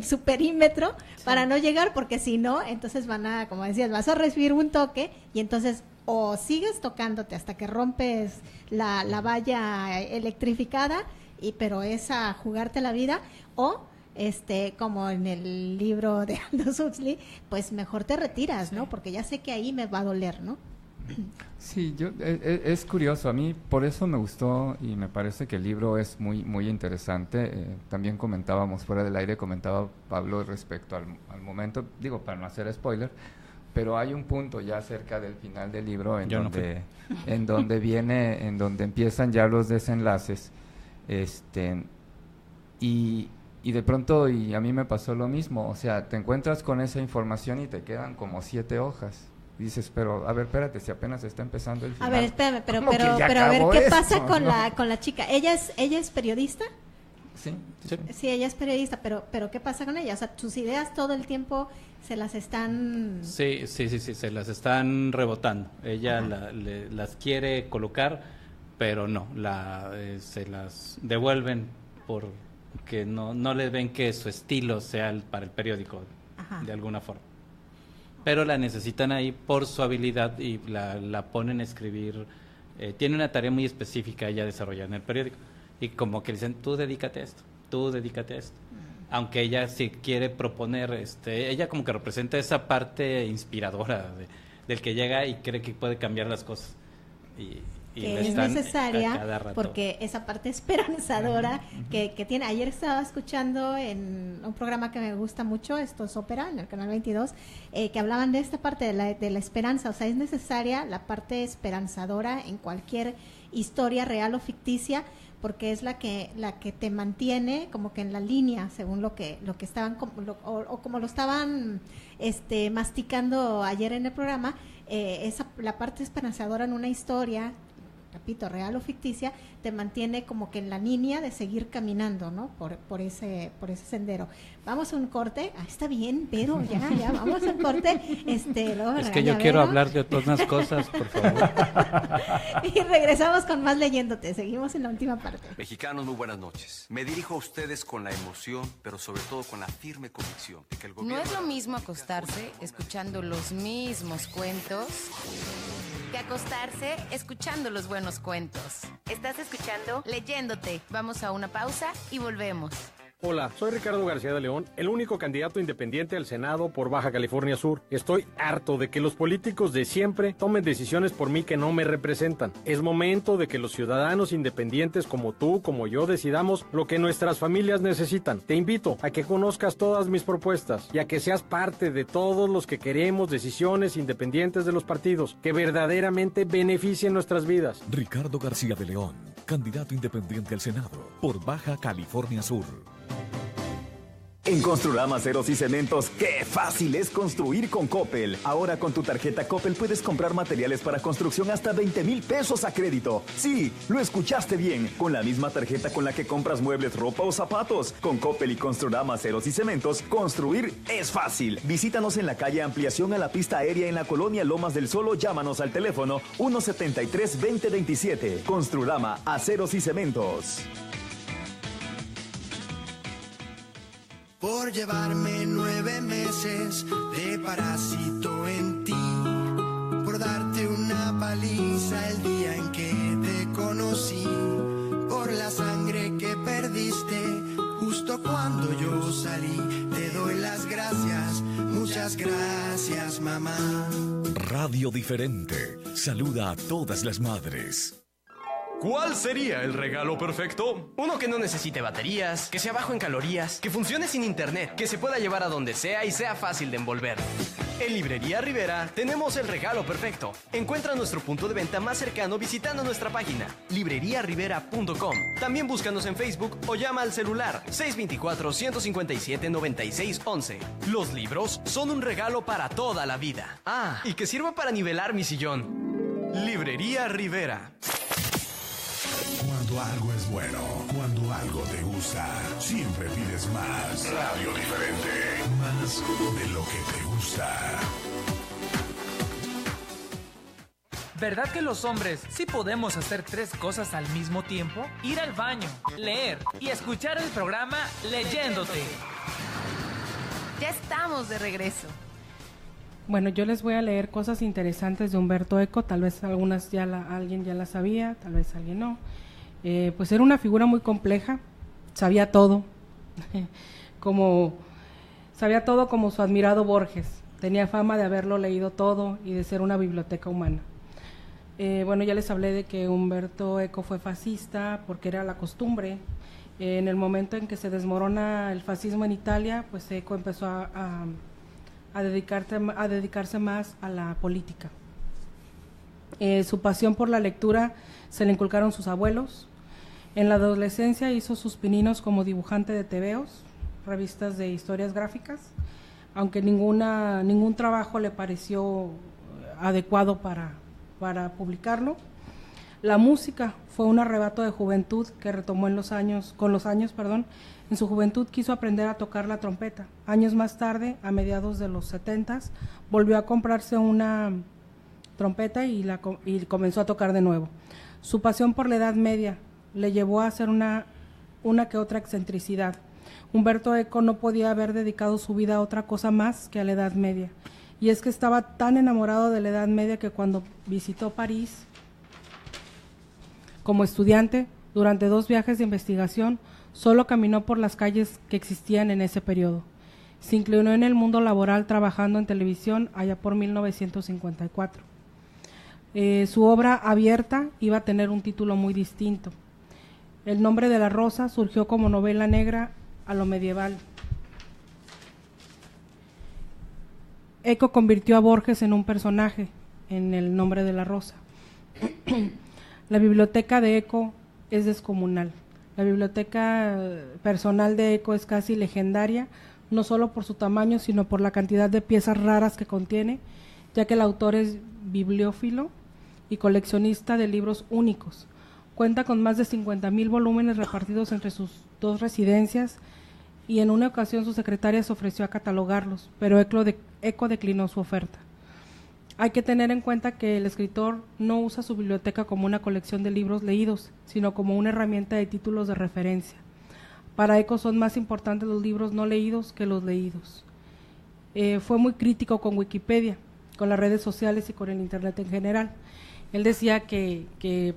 su perímetro, para no llegar, porque si no, entonces como decías, vas a recibir un toque y entonces o sigues tocándote hasta que rompes la valla electrificada, pero es a jugarte la vida, o como en el libro de Aldous Huxley, pues mejor te retiras, ¿no? Porque ya sé que ahí me va a doler, ¿no? Sí, es curioso, a mí por eso me gustó y me parece que el libro es muy muy interesante. También comentábamos fuera del aire, comentaba Pablo respecto al momento, digo para no hacer spoiler, pero hay un punto ya cerca del final del libro en donde empiezan ya los desenlaces, y de pronto, y a mí me pasó lo mismo, o sea, te encuentras con esa información y te quedan como 7 hojas. Dices, pero a ver, espérate, si apenas está empezando el final. A ver, espérame, pero a ver, ¿qué pasa con la chica? ¿Ella es periodista? Sí, ella es periodista, pero ¿qué pasa con ella? O sea, sus ideas todo el tiempo se las están... Sí, se las están rebotando. Ella las quiere colocar, pero no, se las devuelven porque no le ven que su estilo sea para el periódico, de alguna forma. Pero la necesitan ahí por su habilidad y la ponen a escribir. Tiene una tarea muy específica ella desarrollada en el periódico. Y como que dicen, tú dedícate a esto. Aunque ella sí quiere proponer, ella como que representa esa parte inspiradora del que llega y cree que puede cambiar las cosas. Y que es necesaria porque esa parte esperanzadora que tiene. Ayer estaba escuchando en un programa que me gusta mucho, esto es Ópera, en el canal 22, que hablaban de esta parte de la esperanza. O sea, es necesaria la parte esperanzadora en cualquier historia real o ficticia, porque es la que te mantiene como que en la línea, según lo que estaban o como lo estaban masticando ayer en el programa. La parte esperanzadora en una historia, repito, real o ficticia, te mantiene como que en la línea de seguir caminando, ¿no? Por ese sendero. Vamos a un corte. Está bien, pero ya vamos a un corte. Es que yo quiero hablar de otras cosas, por favor. Y regresamos con más Leyéndote. Seguimos en la última parte. Mexicanos, muy buenas noches. Me dirijo a ustedes con la emoción, pero sobre todo con la firme convicción de que el gobierno... No es lo mismo acostarse escuchando los mismos cuentos que acostarse escuchando los buenos cuentos. Estás escuchando Leyéndote. Vamos a una pausa y volvemos. Hola, soy Ricardo García de León, el único candidato independiente al Senado por Baja California Sur. Estoy harto de que los políticos de siempre tomen decisiones por mí que no me representan. Es momento de que los ciudadanos independientes como tú, como yo, decidamos lo que nuestras familias necesitan. Te invito a que conozcas todas mis propuestas y a que seas parte de todos los que queremos decisiones independientes de los partidos que verdaderamente beneficien nuestras vidas. Ricardo García de León, candidato independiente al Senado por Baja California Sur. En Construrama Aceros y Cementos, ¡qué fácil es construir con Coppel! Ahora con tu tarjeta Coppel puedes comprar materiales para construcción hasta 20,000 pesos a crédito. Sí, lo escuchaste bien, con la misma tarjeta con la que compras muebles, ropa o zapatos. Con Coppel y Construrama Aceros y Cementos, construir es fácil. Visítanos en la calle Ampliación a la Pista Aérea en la colonia Lomas del Sol o llámanos al teléfono 173-2027. Construrama Aceros y Cementos. Por llevarme 9 meses de parásito en ti, por darte una paliza el día en que te conocí, por la sangre que perdiste justo cuando yo salí, te doy las gracias, muchas gracias, mamá. Radio Diferente, saluda a todas las madres. ¿Cuál sería el regalo perfecto? Uno que no necesite baterías, que sea bajo en calorías, que funcione sin internet, que se pueda llevar a donde sea y sea fácil de envolver. En Librería Rivera tenemos el regalo perfecto. Encuentra nuestro punto de venta más cercano visitando nuestra página libreriarivera.com. También búscanos en Facebook o llama al celular 624-157-9611. Los libros son un regalo para toda la vida. Ah, y que sirva para nivelar mi sillón. Librería Rivera. Cuando algo es bueno, cuando algo te gusta, siempre pides más. Radio Diferente, más de lo que te gusta. ¿Verdad que los hombres sí podemos hacer 3 cosas al mismo tiempo? Ir al baño, leer y escuchar el programa Leyéndote. Ya estamos de regreso. Bueno, yo les voy a leer cosas interesantes de Humberto Eco, tal vez algunas alguien ya las sabía, tal vez alguien no. Pues era una figura muy compleja, sabía todo, sabía todo como su admirado Borges, tenía fama de haberlo leído todo y de ser una biblioteca humana. Bueno, ya les hablé de que Humberto Eco fue fascista porque era la costumbre. En el momento en que se desmorona el fascismo en Italia, pues Eco empezó a dedicarse más a la política. Su pasión por la lectura se le inculcaron sus abuelos. En la adolescencia hizo sus pininos como dibujante de tebeos, revistas de historias gráficas, aunque ningún trabajo le pareció adecuado para publicarlo. La música fue un arrebato de juventud que retomó con los años. En su juventud quiso aprender a tocar la trompeta. Años más tarde, a mediados de los 70s, volvió a comprarse una trompeta y comenzó a tocar de nuevo. Su pasión por la Edad Media le llevó a hacer una que otra excentricidad. Humberto Eco no podía haber dedicado su vida a otra cosa más que a la Edad Media. Y es que estaba tan enamorado de la Edad Media que cuando visitó París como estudiante, durante 2 viajes de investigación, solo caminó por las calles que existían en ese periodo. Se inclinó en el mundo laboral trabajando en televisión allá por 1954. Su obra abierta iba a tener un título muy distinto. El nombre de la rosa surgió como novela negra a lo medieval. Eco convirtió a Borges en un personaje en El nombre de la rosa. La biblioteca de Eco es descomunal. La biblioteca personal de Eco es casi legendaria, no solo por su tamaño, sino por la cantidad de piezas raras que contiene, ya que el autor es bibliófilo y coleccionista de libros únicos. Cuenta con más de 50,000 volúmenes repartidos entre sus 2 residencias y en una ocasión su secretaria se ofreció a catalogarlos, pero Eco declinó su oferta. Hay que tener en cuenta que el escritor no usa su biblioteca como una colección de libros leídos, sino como una herramienta de títulos de referencia. Para Eco son más importantes los libros no leídos que los leídos. Fue muy crítico con Wikipedia, con las redes sociales y con el Internet en general. Él decía que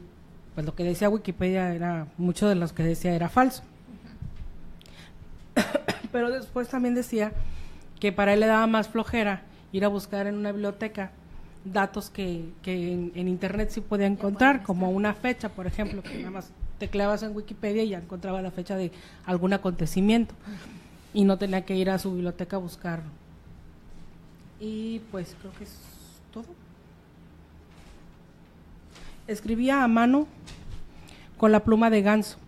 pues lo que decía Wikipedia era, mucho de lo que decía era falso. Pero después también decía que para él le daba más flojera ir a buscar en una biblioteca datos que en Internet sí podía encontrar, como una fecha, por ejemplo, que nada más tecleabas en Wikipedia y ya encontraba la fecha de algún acontecimiento y no tenía que ir a su biblioteca a buscarlo. Y pues creo que es todo. Escribía a mano con la pluma de ganso.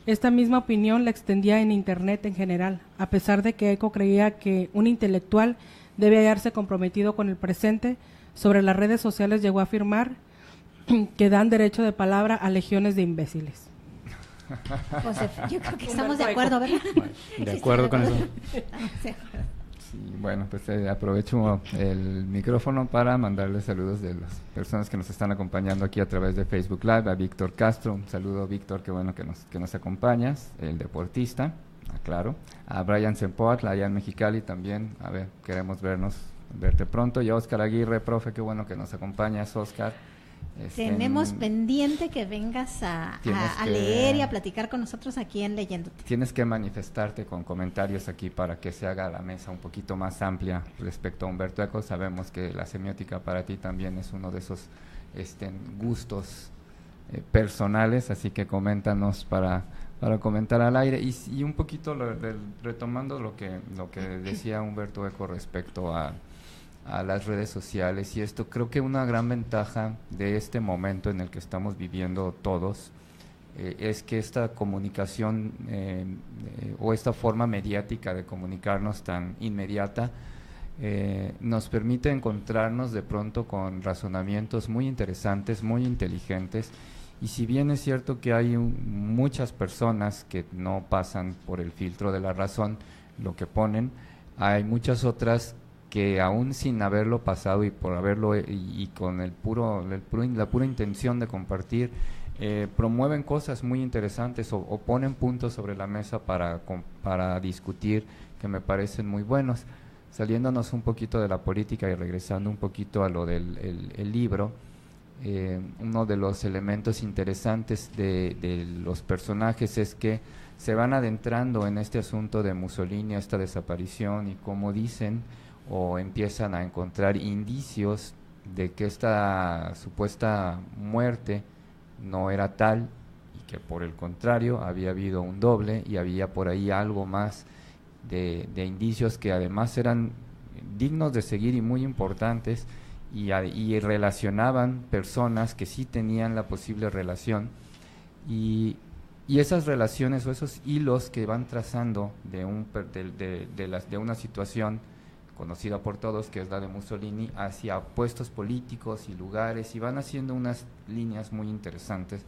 Esta misma opinión la extendía en Internet en general, a pesar de que Eco creía que un intelectual debe hallarse comprometido con el presente. Sobre las redes sociales llegó a afirmar que dan derecho de palabra a legiones de imbéciles. Pues yo creo que estamos de acuerdo, ¿verdad? De acuerdo con eso. Sí, bueno, pues aprovecho el micrófono para mandarles saludos de las personas que nos están acompañando aquí a través de Facebook Live. A Víctor Castro, un saludo Víctor, qué bueno que nos acompañas, el deportista, claro. A Brian Sempoatl, allá en Mexicali también, a ver, queremos verte pronto. Y a Óscar Aguirre, profe, qué bueno que nos acompañas, Óscar. Tenemos pendiente que vengas a leer y a platicar con nosotros aquí en Leyéndote. Tienes que manifestarte con comentarios aquí para que se haga la mesa un poquito más amplia respecto a Humberto Eco. Sabemos que la semiótica para ti también es uno de esos gustos personales, así que coméntanos para comentar al aire y un poquito retomando lo que decía Humberto Eco respecto a las redes sociales y esto. Creo que una gran ventaja de este momento en el que estamos viviendo todos es que esta comunicación o esta forma mediática de comunicarnos tan inmediata nos permite encontrarnos de pronto con razonamientos muy interesantes, muy inteligentes. Y si bien es cierto que hay muchas personas que no pasan por el filtro de la razón lo que ponen, hay muchas otras que aún sin haberlo pasado y por haberlo y con la pura intención de compartir, promueven cosas muy interesantes o ponen puntos sobre la mesa para discutir que me parecen muy buenos. Saliéndonos un poquito de la política y regresando un poquito a lo del el libro, uno de los elementos interesantes de los personajes es que se van adentrando en este asunto de Mussolini, esta desaparición y cómo dicen o empiezan a encontrar indicios de que esta supuesta muerte no era tal y que por el contrario había habido un doble y había por ahí algo más de indicios que además eran dignos de seguir y muy importantes y relacionaban personas que sí tenían la posible relación y esas relaciones o esos hilos que van trazando de una situación conocida por todos, que es la de Mussolini, hacia puestos políticos y lugares, y van haciendo unas líneas muy interesantes.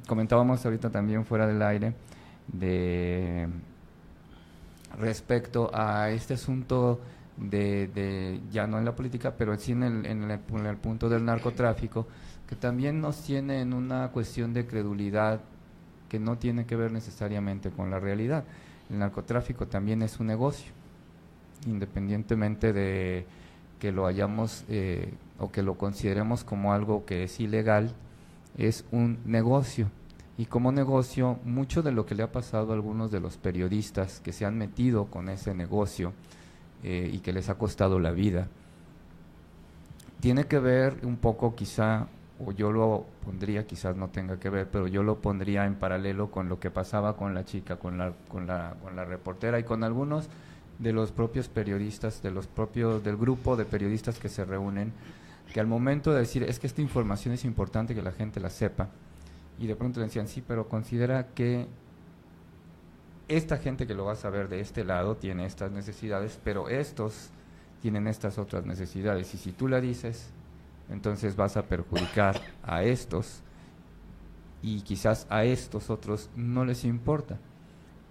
Comentábamos ahorita también fuera del aire de respecto a este asunto de ya no en la política, pero sí en el punto del narcotráfico, que también nos tiene en una cuestión de credulidad que no tiene que ver necesariamente con la realidad. El narcotráfico también es un negocio, independientemente de que lo hayamos o que lo consideremos como algo que es ilegal, es un negocio. Y como negocio, mucho de lo que le ha pasado a algunos de los periodistas que se han metido con ese negocio y que les ha costado la vida, tiene que ver un poco quizá, o yo lo pondría, quizás no tenga que ver, pero yo lo pondría en paralelo con lo que pasaba con la chica, con la reportera y con algunos de los propios periodistas, del grupo de periodistas que se reúnen, que al momento de decir, es que esta información es importante que la gente la sepa, y de pronto le decían, sí, pero considera que esta gente que lo va a saber de este lado tiene estas necesidades, pero estos tienen estas otras necesidades, y si tú la dices, entonces vas a perjudicar a estos, y quizás a estos otros no les importa,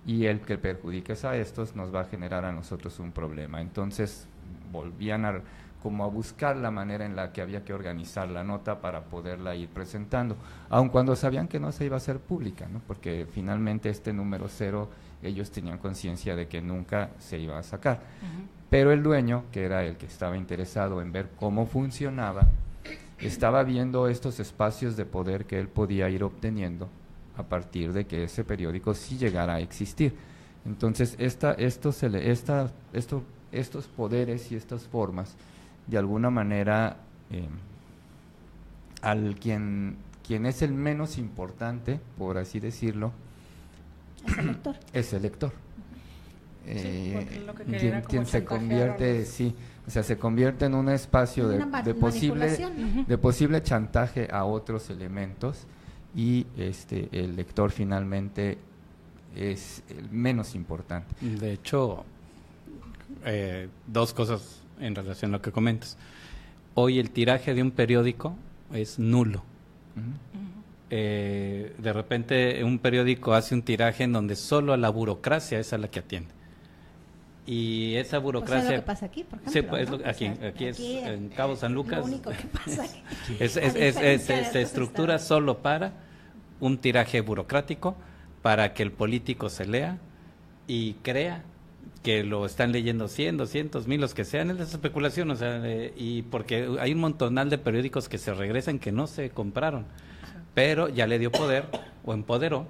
y el que perjudiques a estos nos va a generar a nosotros un problema. Entonces volvían como a buscar la manera en la que había que organizar la nota para poderla ir presentando, aun cuando sabían que no se iba a hacer pública, ¿no? Porque finalmente este número 0 ellos tenían conciencia de que nunca se iba a sacar. Pero el dueño, que era el que estaba interesado en ver cómo funcionaba, estaba viendo estos espacios de poder que él podía ir obteniendo a partir de que ese periódico sí llegara a existir. Entonces estos poderes y estas formas, de alguna manera, al quien es el menos importante, por así decirlo, es el lector. Quien se convierte, se convierte en un espacio de posible chantaje a otros elementos, y el lector finalmente es el menos importante. De hecho, dos cosas en relación a lo que comentas. Hoy el tiraje de un periódico es nulo. De repente un periódico hace un tiraje en donde solo a la burocracia es a la que atiende. Y esa burocracia... Pues es lo que pasa aquí, por ejemplo. Sí, pues, ¿no? aquí es en Cabo San Lucas. Lo único que pasa se estructura solo para un tiraje burocrático, para que el político se lea y crea que lo están leyendo 100, 200, 1000, los que sean. Es especulación, o sea, y porque hay un montonal de periódicos que se regresan que no se compraron, pero ya le dio poder o empoderó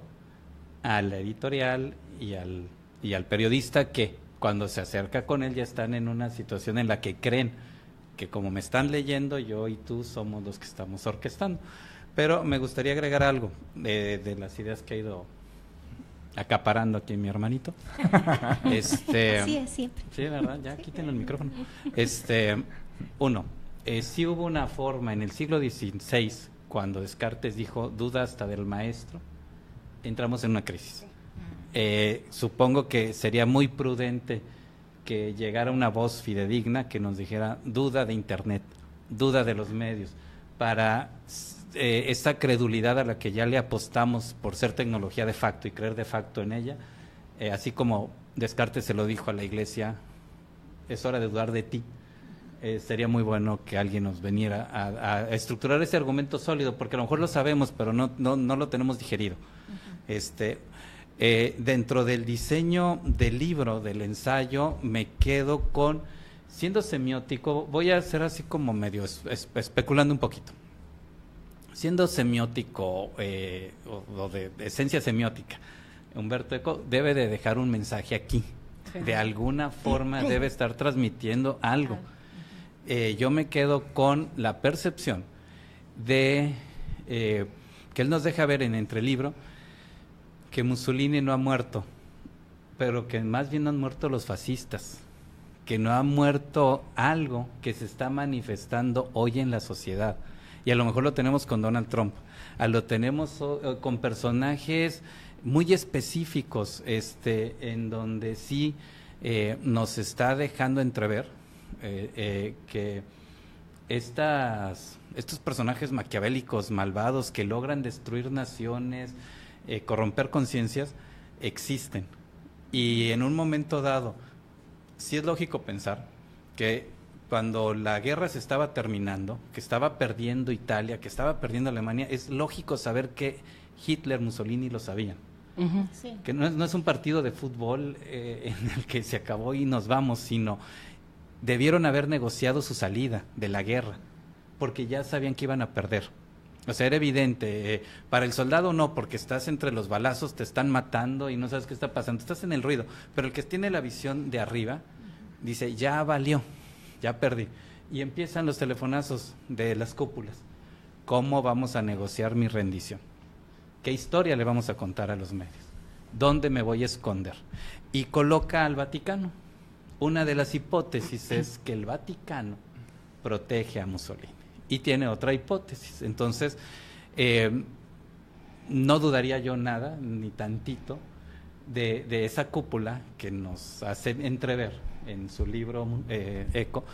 a la editorial y al periodista, que cuando se acerca con él ya están en una situación en la que creen que como me están leyendo, yo y tú somos los que estamos orquestando. Pero me gustaría agregar algo de las ideas que ha ido acaparando aquí mi hermanito. Así es siempre. Sí, ¿verdad? Ya quiten el micrófono. Uno, sí hubo una forma en el siglo XVI, cuando Descartes dijo, duda hasta del maestro, entramos en una crisis. Supongo que sería muy prudente que llegara una voz fidedigna que nos dijera, duda de Internet, duda de los medios, para esa credulidad a la que ya le apostamos por ser tecnología de facto y creer de facto en ella, así como Descartes se lo dijo a la Iglesia, es hora de dudar de ti. Sería muy bueno que alguien nos viniera a estructurar ese argumento sólido, porque a lo mejor lo sabemos, pero no lo tenemos digerido. Dentro del diseño del libro, del ensayo, me quedo con, siendo semiótico, voy a hacer así como medio especulando un poquito. Siendo semiótico o de esencia semiótica, Humberto Eco debe de dejar un mensaje aquí. De alguna forma debe estar transmitiendo algo. Yo me quedo con la percepción de que él nos deja ver en Entrelibro que Mussolini no ha muerto, pero que más bien han muerto los fascistas, que no ha muerto algo que se está manifestando hoy en la sociedad. Y a lo mejor lo tenemos con Donald Trump, lo tenemos con personajes muy específicos, en donde sí nos está dejando entrever que estos personajes maquiavélicos, malvados, que logran destruir naciones, corromper conciencias, existen. Y en un momento dado, sí es lógico pensar que cuando la guerra se estaba terminando, que estaba perdiendo Italia, que estaba perdiendo Alemania, es lógico saber que Hitler, Mussolini lo sabían. Sí. Que no es un partido de fútbol en el que se acabó y nos vamos, sino debieron haber negociado su salida de la guerra, porque ya sabían que iban a perder. O sea, era evidente, para el soldado no, porque estás entre los balazos, te están matando y no sabes qué está pasando, estás en el ruido, pero el que tiene la visión de arriba, dice, ya valió, ya perdí. Y empiezan los telefonazos de las cúpulas. ¿Cómo vamos a negociar mi rendición? ¿Qué historia le vamos a contar a los medios? ¿Dónde me voy a esconder? Y coloca al Vaticano. Una de las hipótesis es que el Vaticano protege a Mussolini. Y tiene otra hipótesis. Entonces, no dudaría yo nada, ni tantito, de esa cúpula que nos hace entrever en su libro Eco,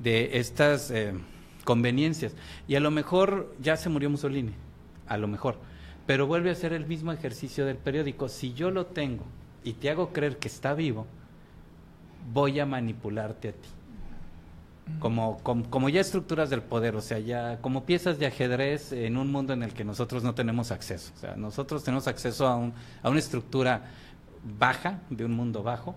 de estas conveniencias. Y a lo mejor ya se murió Mussolini, a lo mejor, pero vuelve a hacer el mismo ejercicio del periódico. Si yo lo tengo y te hago creer que está vivo, voy a manipularte a ti. Como ya estructuras del poder, o sea, ya como piezas de ajedrez en un mundo en el que nosotros no tenemos acceso. O sea, nosotros tenemos acceso a una estructura baja, de un mundo bajo,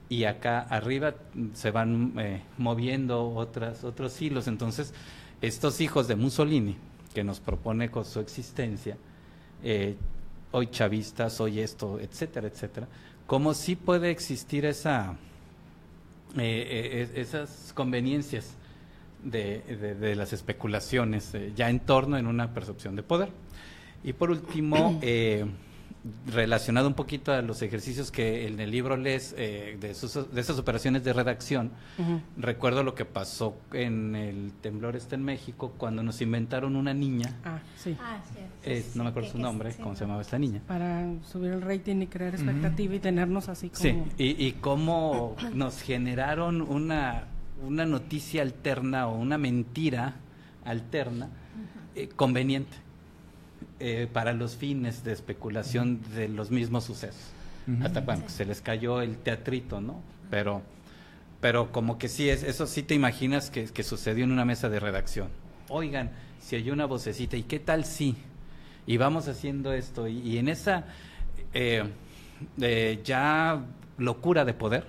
y acá arriba se van moviendo otros hilos. Entonces, estos hijos de Mussolini, que nos propone con su existencia, hoy chavistas, hoy esto, etcétera, etcétera, como si puede existir esas conveniencias de las especulaciones ya en torno en una percepción de poder. Y por último, relacionado un poquito a los ejercicios que en el libro lees de esas operaciones de redacción, recuerdo lo que pasó en el temblor en México, cuando nos inventaron una niña. No me acuerdo su nombre, ¿cómo se llamaba esta niña? Para subir el rating y crear expectativa y tenernos así como... Sí, y cómo nos generaron una noticia alterna o una mentira alterna conveniente para los fines de especulación de los mismos sucesos. Hasta cuando se les cayó el teatrito, ¿no? Pero como que sí, eso sí te imaginas que sucedió en una mesa de redacción. Oigan, si hay una vocecita, ¿y qué tal si? Y vamos haciendo esto, y en esa ya locura de poder,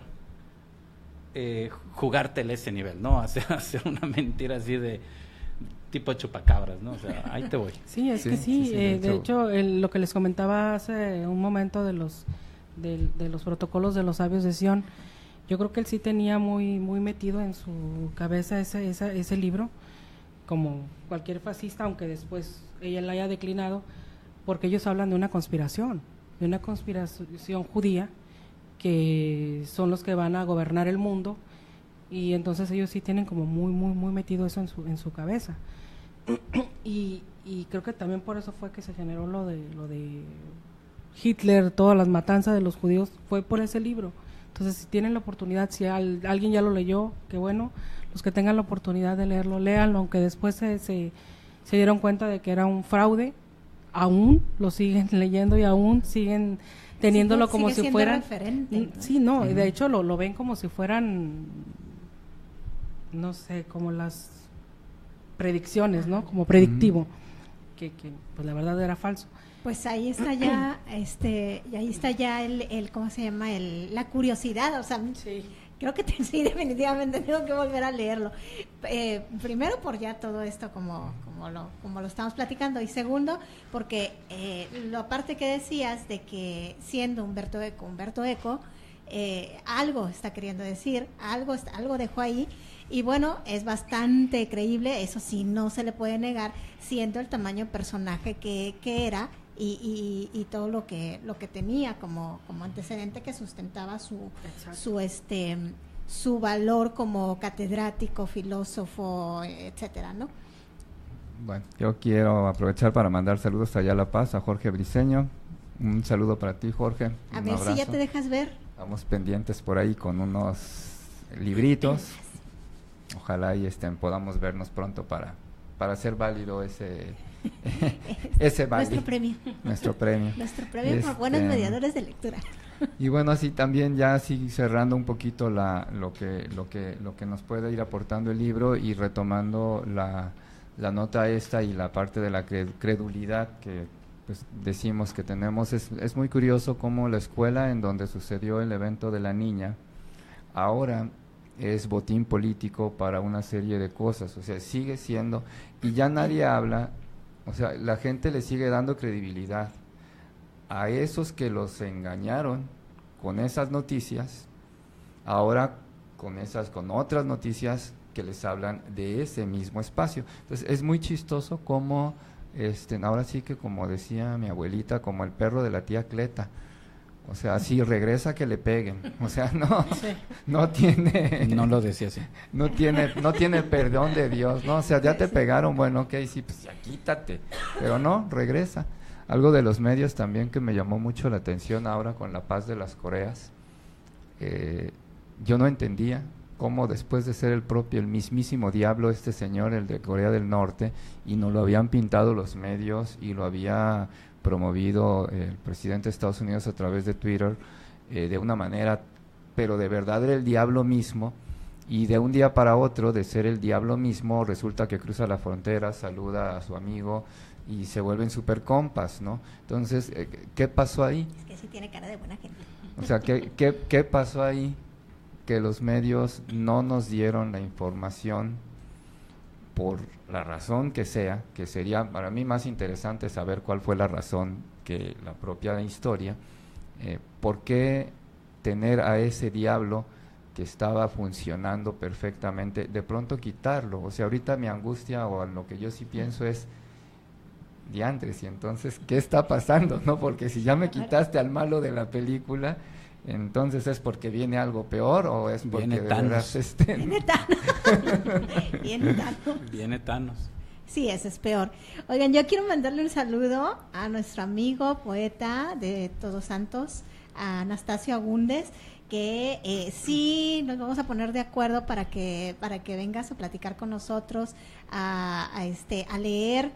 jugártela ese nivel, ¿no? Hacer una mentira así de tipo chupacabras, ¿no? O sea, ahí te voy. Sí, es que sí. De hecho, lo que les comentaba hace un momento de los protocolos de los sabios de Sion, yo creo que él sí tenía muy metido en su cabeza ese libro, como cualquier fascista, aunque después ella la haya declinado, porque ellos hablan de una conspiración judía, que son los que van a gobernar el mundo, y entonces ellos sí tienen como muy metido eso en su cabeza. Y creo que también por eso fue que se generó lo de Hitler, todas las matanzas de los judíos, fue por ese libro. Entonces, si tienen la oportunidad, si alguien ya lo leyó, qué bueno, los que tengan la oportunidad de leerlo, léanlo, aunque después se dieron cuenta de que era un fraude, aún lo siguen leyendo y aún siguen teniéndolo como si fueran referente, ¿no? Sí, no, y de hecho lo ven como si fueran, no sé, como las predicciones, ¿no? Como predictivo, que pues la verdad era falso. Pues ahí está ya, y ahí está ya el ¿cómo se llama? La curiosidad, o sea, sí. Creo que sí, definitivamente tengo que volver a leerlo. Primero por ya todo esto como lo estamos platicando, y segundo porque la parte que decías de que siendo Umberto Eco algo está queriendo decir, algo dejó ahí, y bueno, es bastante creíble, eso sí, no se le puede negar, siendo el tamaño personaje que era, y todo lo que tenía como antecedente que sustentaba su valor como catedrático, filósofo, etcétera, ¿no? Bueno, yo quiero aprovechar para mandar saludos allá a La Paz, a Jorge Briceño. Un saludo para ti, Jorge. A ver si ya te dejas ver. Estamos pendientes por ahí con unos libritos. Ojalá y podamos vernos pronto para hacer válido ese nuestro premio. Nuestro premio por buenos mediadores de lectura. Y bueno, así también ya así cerrando un poquito lo que nos puede ir aportando el libro y retomando la nota esta y la parte de la credulidad que pues decimos que tenemos, es muy curioso cómo la escuela en donde sucedió el evento de la niña ahora es botín político para una serie de cosas, o sea, sigue siendo, y ya nadie habla, o sea, la gente le sigue dando credibilidad a esos que los engañaron con esas noticias, ahora con otras noticias que les hablan de ese mismo espacio. Entonces es muy chistoso como ahora sí que, como decía mi abuelita, como el perro de la tía Cleta, o sea, si regresa que le peguen, o sea, no tiene, no lo decía así, no tiene perdón de Dios, no, o sea, ya te pegaron, bueno, ok, sí, pues ya quítate, pero no, regresa. Algo de los medios también que me llamó mucho la atención ahora con la paz de las Coreas, yo no entendía cómo después de ser el mismísimo diablo este señor, el de Corea del Norte, y nos lo habían pintado los medios y lo había promovido el presidente de Estados Unidos a través de Twitter de una manera, pero de verdad era el diablo mismo, y de un día para otro de ser el diablo mismo resulta que cruza la frontera, saluda a su amigo y se vuelven super compas, ¿no? Entonces, ¿qué pasó ahí? Es que sí tiene cara de buena gente. O sea, ¿qué pasó ahí? Que los medios no nos dieron la información por la razón que sea, que sería para mí más interesante saber cuál fue la razón que la propia historia. ¿Por qué tener a ese diablo que estaba funcionando perfectamente, de pronto quitarlo? O sea, ahorita mi angustia o lo que yo sí pienso es, diantres, y entonces, ¿qué está pasando? ¿No? Porque si ya me quitaste al malo de la película, entonces es porque viene algo peor o es porque viene Thanos. Viene Thanos. Viene Thanos. Sí, ese es peor. Oigan, yo quiero mandarle un saludo a nuestro amigo poeta de Todos Santos, a Anastasio Agúndez, que sí nos vamos a poner de acuerdo para que vengas a platicar con nosotros, a leer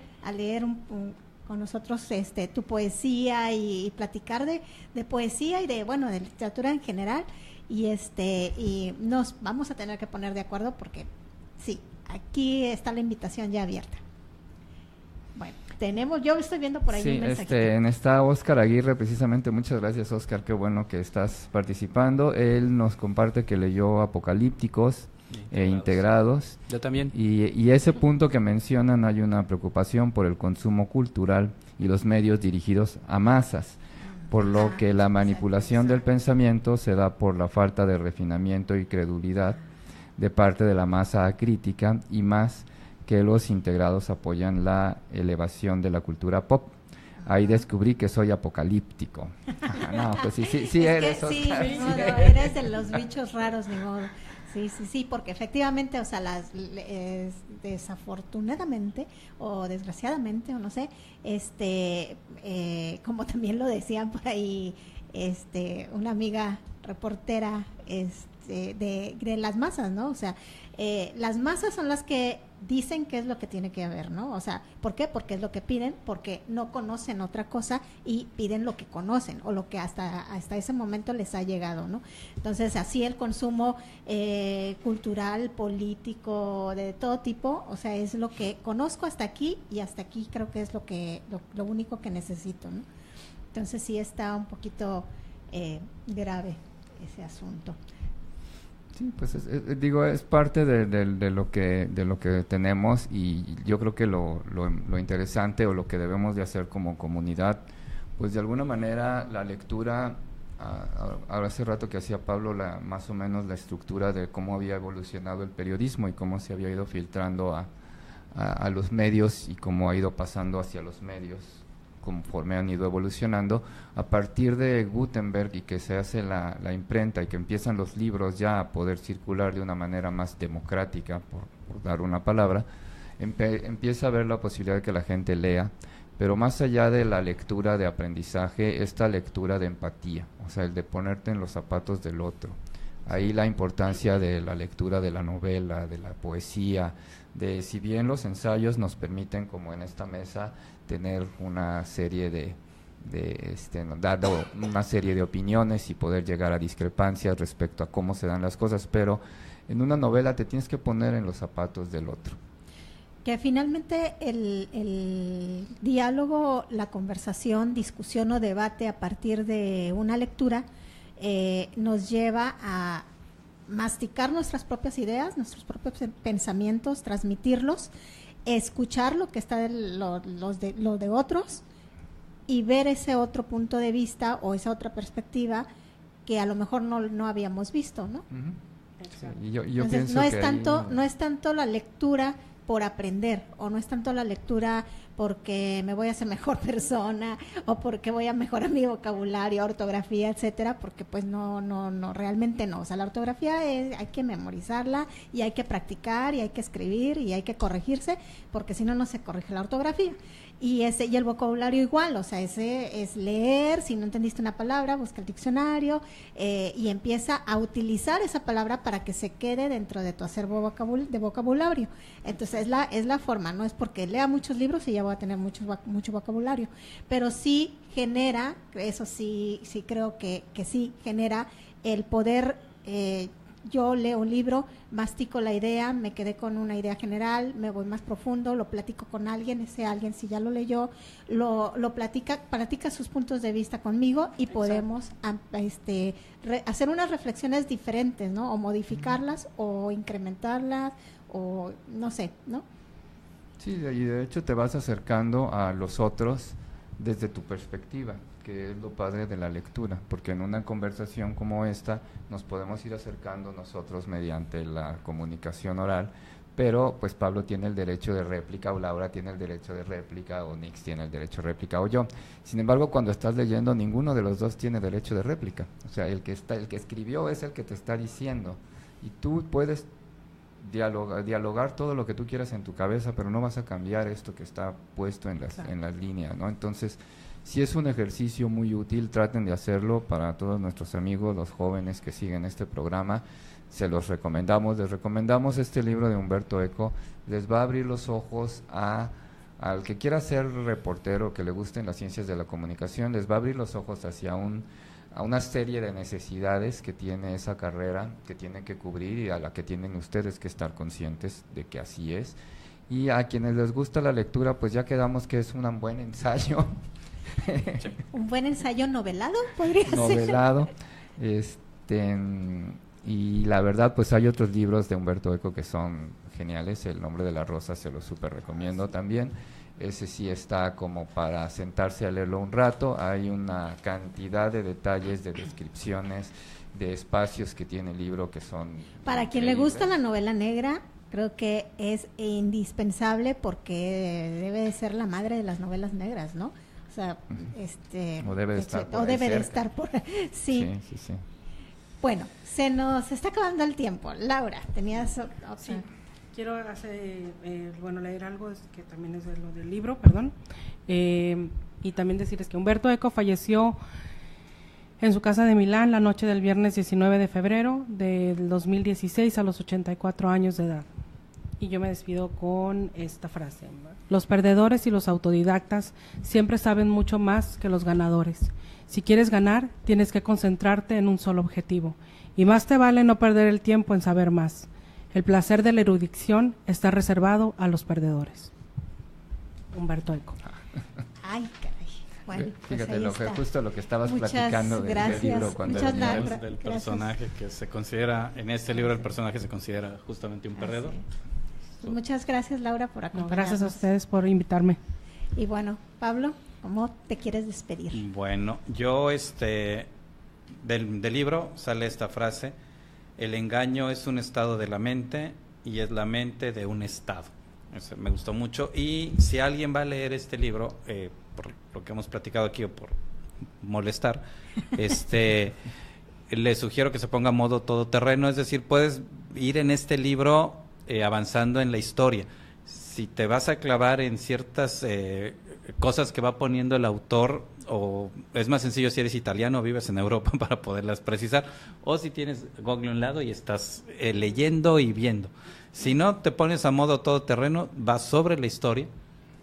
con nosotros tu poesía y platicar de poesía y de literatura en general, y nos vamos a tener que poner de acuerdo porque sí, aquí está la invitación ya abierta. Bueno, yo estoy viendo por ahí un mensajito. Está Óscar Aguirre, precisamente, muchas gracias Óscar, qué bueno que estás participando. Él nos comparte que leyó Apocalípticos integrados. Yo también. Y ese punto que mencionan, hay una preocupación por el consumo cultural y los medios dirigidos a masas, por lo que la manipulación del pensamiento se da por la falta de refinamiento y credulidad de parte de la masa crítica, y más que los integrados apoyan la elevación de la cultura pop. Ahí descubrí que soy apocalíptico. Ajá, no, pues sí eres. Sí, eres de los bichos raros, ni modo. Sí, porque efectivamente, o sea, desafortunadamente o desgraciadamente, o no sé, como también lo decían por ahí, una amiga reportera, de las masas, ¿no? O sea, las masas son las que dicen qué es lo que tiene que haber, ¿no? O sea, ¿por qué? Porque es lo que piden, porque no conocen otra cosa y piden lo que conocen o lo que hasta ese momento les ha llegado, ¿no? Entonces, así el consumo cultural, político, de todo tipo, o sea, es lo que conozco hasta aquí, y hasta aquí creo que es lo único que necesito, ¿no? Entonces, sí está un poquito grave ese asunto. Sí, pues es parte de lo que tenemos, y yo creo que lo interesante o lo que debemos de hacer como comunidad, pues de alguna manera la lectura, ahora hace rato que hacía Pablo más o menos la estructura de cómo había evolucionado el periodismo y cómo se había ido filtrando a los medios y cómo ha ido pasando hacia los medios conforme han ido evolucionando a partir de Gutenberg, y que se hace la imprenta y que empiezan los libros ya a poder circular de una manera más democrática, por dar una palabra, empieza a haber la posibilidad de que la gente lea, pero más allá de la lectura de aprendizaje, esta lectura de empatía, o sea, el de ponerte en los zapatos del otro. Ahí la importancia de la lectura de la novela, de la poesía, de si bien los ensayos nos permiten, como en esta mesa, tener una serie dar una serie de opiniones y poder llegar a discrepancias respecto a cómo se dan las cosas, pero en una novela te tienes que poner en los zapatos del otro. Que finalmente el diálogo, la conversación, discusión o debate a partir de una lectura nos lleva a masticar nuestras propias ideas, nuestros propios pensamientos, transmitirlos, escuchar lo que está lo de otros y ver ese otro punto de vista o esa otra perspectiva que a lo mejor no habíamos visto, ¿no? Sí, y yo entonces, pienso no es tanto la lectura por aprender, o no es tanto la lectura porque me voy a hacer mejor persona o porque voy a mejorar mi vocabulario, ortografía, etcétera, porque pues no, realmente no. O sea, la ortografía hay que memorizarla y hay que practicar y hay que escribir y hay que corregirse, porque si no, no se corrige la ortografía. Y el vocabulario igual, o sea, ese es leer, si no entendiste una palabra, busca el diccionario y empieza a utilizar esa palabra para que se quede dentro de tu acervo de vocabulario. Entonces es la forma, no es porque lea muchos libros y ya voy a tener mucho vocabulario, pero sí genera, eso sí creo que sí genera el poder. Yo leo un libro, mastico la idea, me quedé con una idea general, me voy más profundo, lo platico con alguien, ese alguien si ya lo leyó, lo platica sus puntos de vista conmigo y podemos hacer unas reflexiones diferentes, ¿no? O modificarlas o incrementarlas o no sé, ¿no? Sí, y de hecho te vas acercando a los otros desde tu perspectiva, que es lo padre de la lectura, porque en una conversación como esta nos podemos ir acercando nosotros mediante la comunicación oral, pero pues Pablo tiene el derecho de réplica, o Laura tiene el derecho de réplica, o Nix tiene el derecho de réplica, o yo. Sin embargo, cuando estás leyendo, ninguno de los dos tiene derecho de réplica. O sea, el que escribió es el que te está diciendo, y tú puedes dialogar todo lo que tú quieras en tu cabeza, pero no vas a cambiar esto que está puesto en las líneas, ¿no? Entonces, si es un ejercicio muy útil, traten de hacerlo para todos nuestros amigos, los jóvenes que siguen este programa. Se los recomendamos, les recomendamos este libro de Humberto Eco. Les va a abrir los ojos al que quiera ser reportero, que le gusten las ciencias de la comunicación, les va a abrir los ojos hacia a una serie de necesidades que tiene esa carrera, que tienen que cubrir y a la que tienen ustedes que estar conscientes de que así es. Y a quienes les gusta la lectura, pues ya quedamos que es un buen ensayo. Un buen ensayo novelado, podría ser. Novelado. Y la verdad, pues hay otros libros de Humberto Eco que son geniales. El nombre de la rosa se lo súper recomiendo también. Ese sí está como para sentarse a leerlo un rato. Hay una cantidad de detalles, de descripciones, de espacios que tiene el libro que son para quien le gusta la novela negra, creo que es indispensable porque debe de ser la madre de las novelas negras, ¿no? O sea, o debe de estar por o debe de estar por sí. Sí. Bueno, se nos está acabando el tiempo. Laura, tenías otra. Sí. Quiero leer algo que también es de lo del libro, perdón, y también decirles que Humberto Eco falleció en su casa de Milán la noche del viernes 19 de febrero del 2016 a los 84 años de edad. Y yo me despido con esta frase: los perdedores y los autodidactas siempre saben mucho más que los ganadores. Si quieres ganar, tienes que concentrarte en un solo objetivo, y más te vale no perder el tiempo en saber más. El placer de la erudición está reservado a los perdedores. Humberto Eco. Ay, caray. Bueno, fíjate, justo lo que estabas platicando del libro cuando del personaje que se considera, en este libro el personaje se considera justamente un perdedor. Pues muchas gracias, Laura, por acompañarnos. Gracias a ustedes por invitarme. Y bueno, Pablo, ¿cómo te quieres despedir? Bueno, yo del libro sale esta frase: el engaño es un estado de la mente y es la mente de un estado. Eso me gustó mucho, y si alguien va a leer este libro, por lo que hemos platicado aquí o por molestar, le sugiero que se ponga modo todoterreno, es decir, puedes ir en este libro avanzando en la historia. Si te vas a clavar en ciertas cosas que va poniendo el autor, o es más sencillo si eres italiano o vives en Europa para poderlas precisar, o si tienes Google a un lado y estás leyendo y viendo. Si no, te pones a modo todoterreno, vas sobre la historia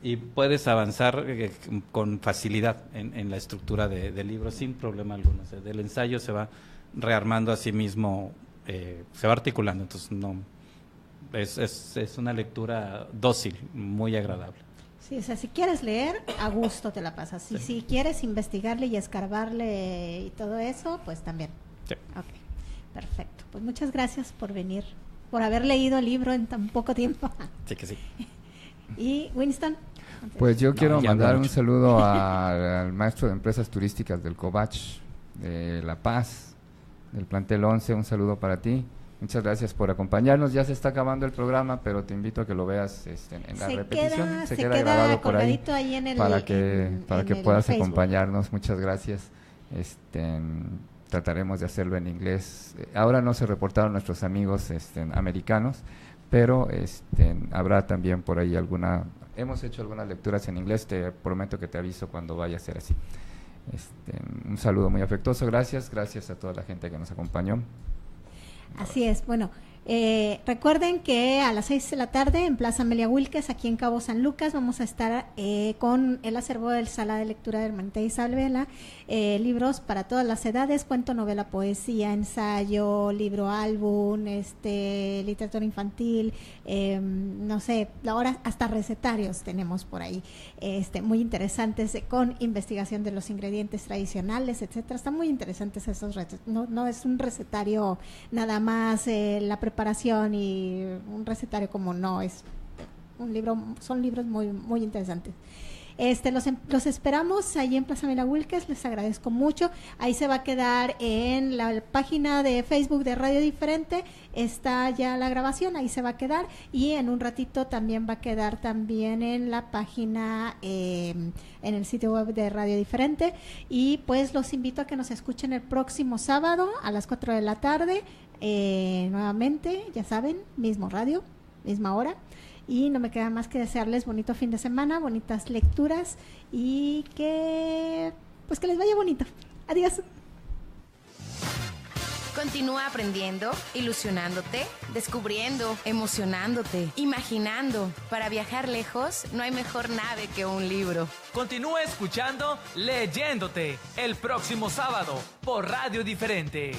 y puedes avanzar con facilidad en la estructura del libro sin problema alguno. O sea, del ensayo se va rearmando a sí mismo, se va articulando, entonces no es una lectura dócil, muy agradable. Sí, o sea, si quieres leer, a gusto te la pasas. Si quieres investigarle y escarbarle y todo eso, pues también. Sí. Ok, perfecto. Pues muchas gracias por venir, por haber leído el libro en tan poco tiempo. Sí que sí. Y Winston. Pues yo quiero mandar un saludo al maestro de empresas turísticas del Covach, de La Paz, del plantel 11, un saludo para ti. Muchas gracias por acompañarnos. Ya se está acabando el programa, pero te invito a que lo veas en la repetición. Se queda grabado por ahí para que puedas Facebook. Acompañarnos. Muchas gracias. Trataremos de hacerlo en inglés. Ahora no se reportaron nuestros amigos americanos, pero habrá también por ahí hemos hecho algunas lecturas en inglés. Te prometo que te aviso cuando vaya a ser así. Un saludo muy afectuoso. Gracias a toda la gente que nos acompañó. Así es, bueno, recuerden que a las 6 de la tarde en Plaza Amelia Wilkes, aquí en Cabo San Lucas, vamos a estar con el acervo del Sala de Lectura de Hermanita Isabela, libros para todas las edades, cuento, novela, poesía, ensayo, libro álbum, literatura infantil, no sé, ahora hasta recetarios tenemos por ahí, muy interesantes, con investigación de los ingredientes tradicionales, etcétera. Están muy interesantes esos recetos. No es un recetario nada más la preparación y un recetario como no, es un libro, son libros muy, muy interesantes. Los esperamos ahí en Plaza Amelia Wilkes, les agradezco mucho. Ahí se va a quedar en la página de Facebook de Radio Diferente, está ya la grabación, ahí se va a quedar, y en un ratito también va a quedar también en la página, en el sitio web de Radio Diferente. Y pues los invito a que nos escuchen el próximo sábado a las 4 de la tarde, nuevamente, ya saben, mismo radio, misma hora. Y no me queda más que desearles bonito fin de semana, bonitas lecturas y que les vaya bonito. Adiós. Continúa aprendiendo, ilusionándote, descubriendo, emocionándote, imaginando. Para viajar lejos no hay mejor nave que un libro. Continúa escuchando Leyéndote el próximo sábado por Radio Diferente.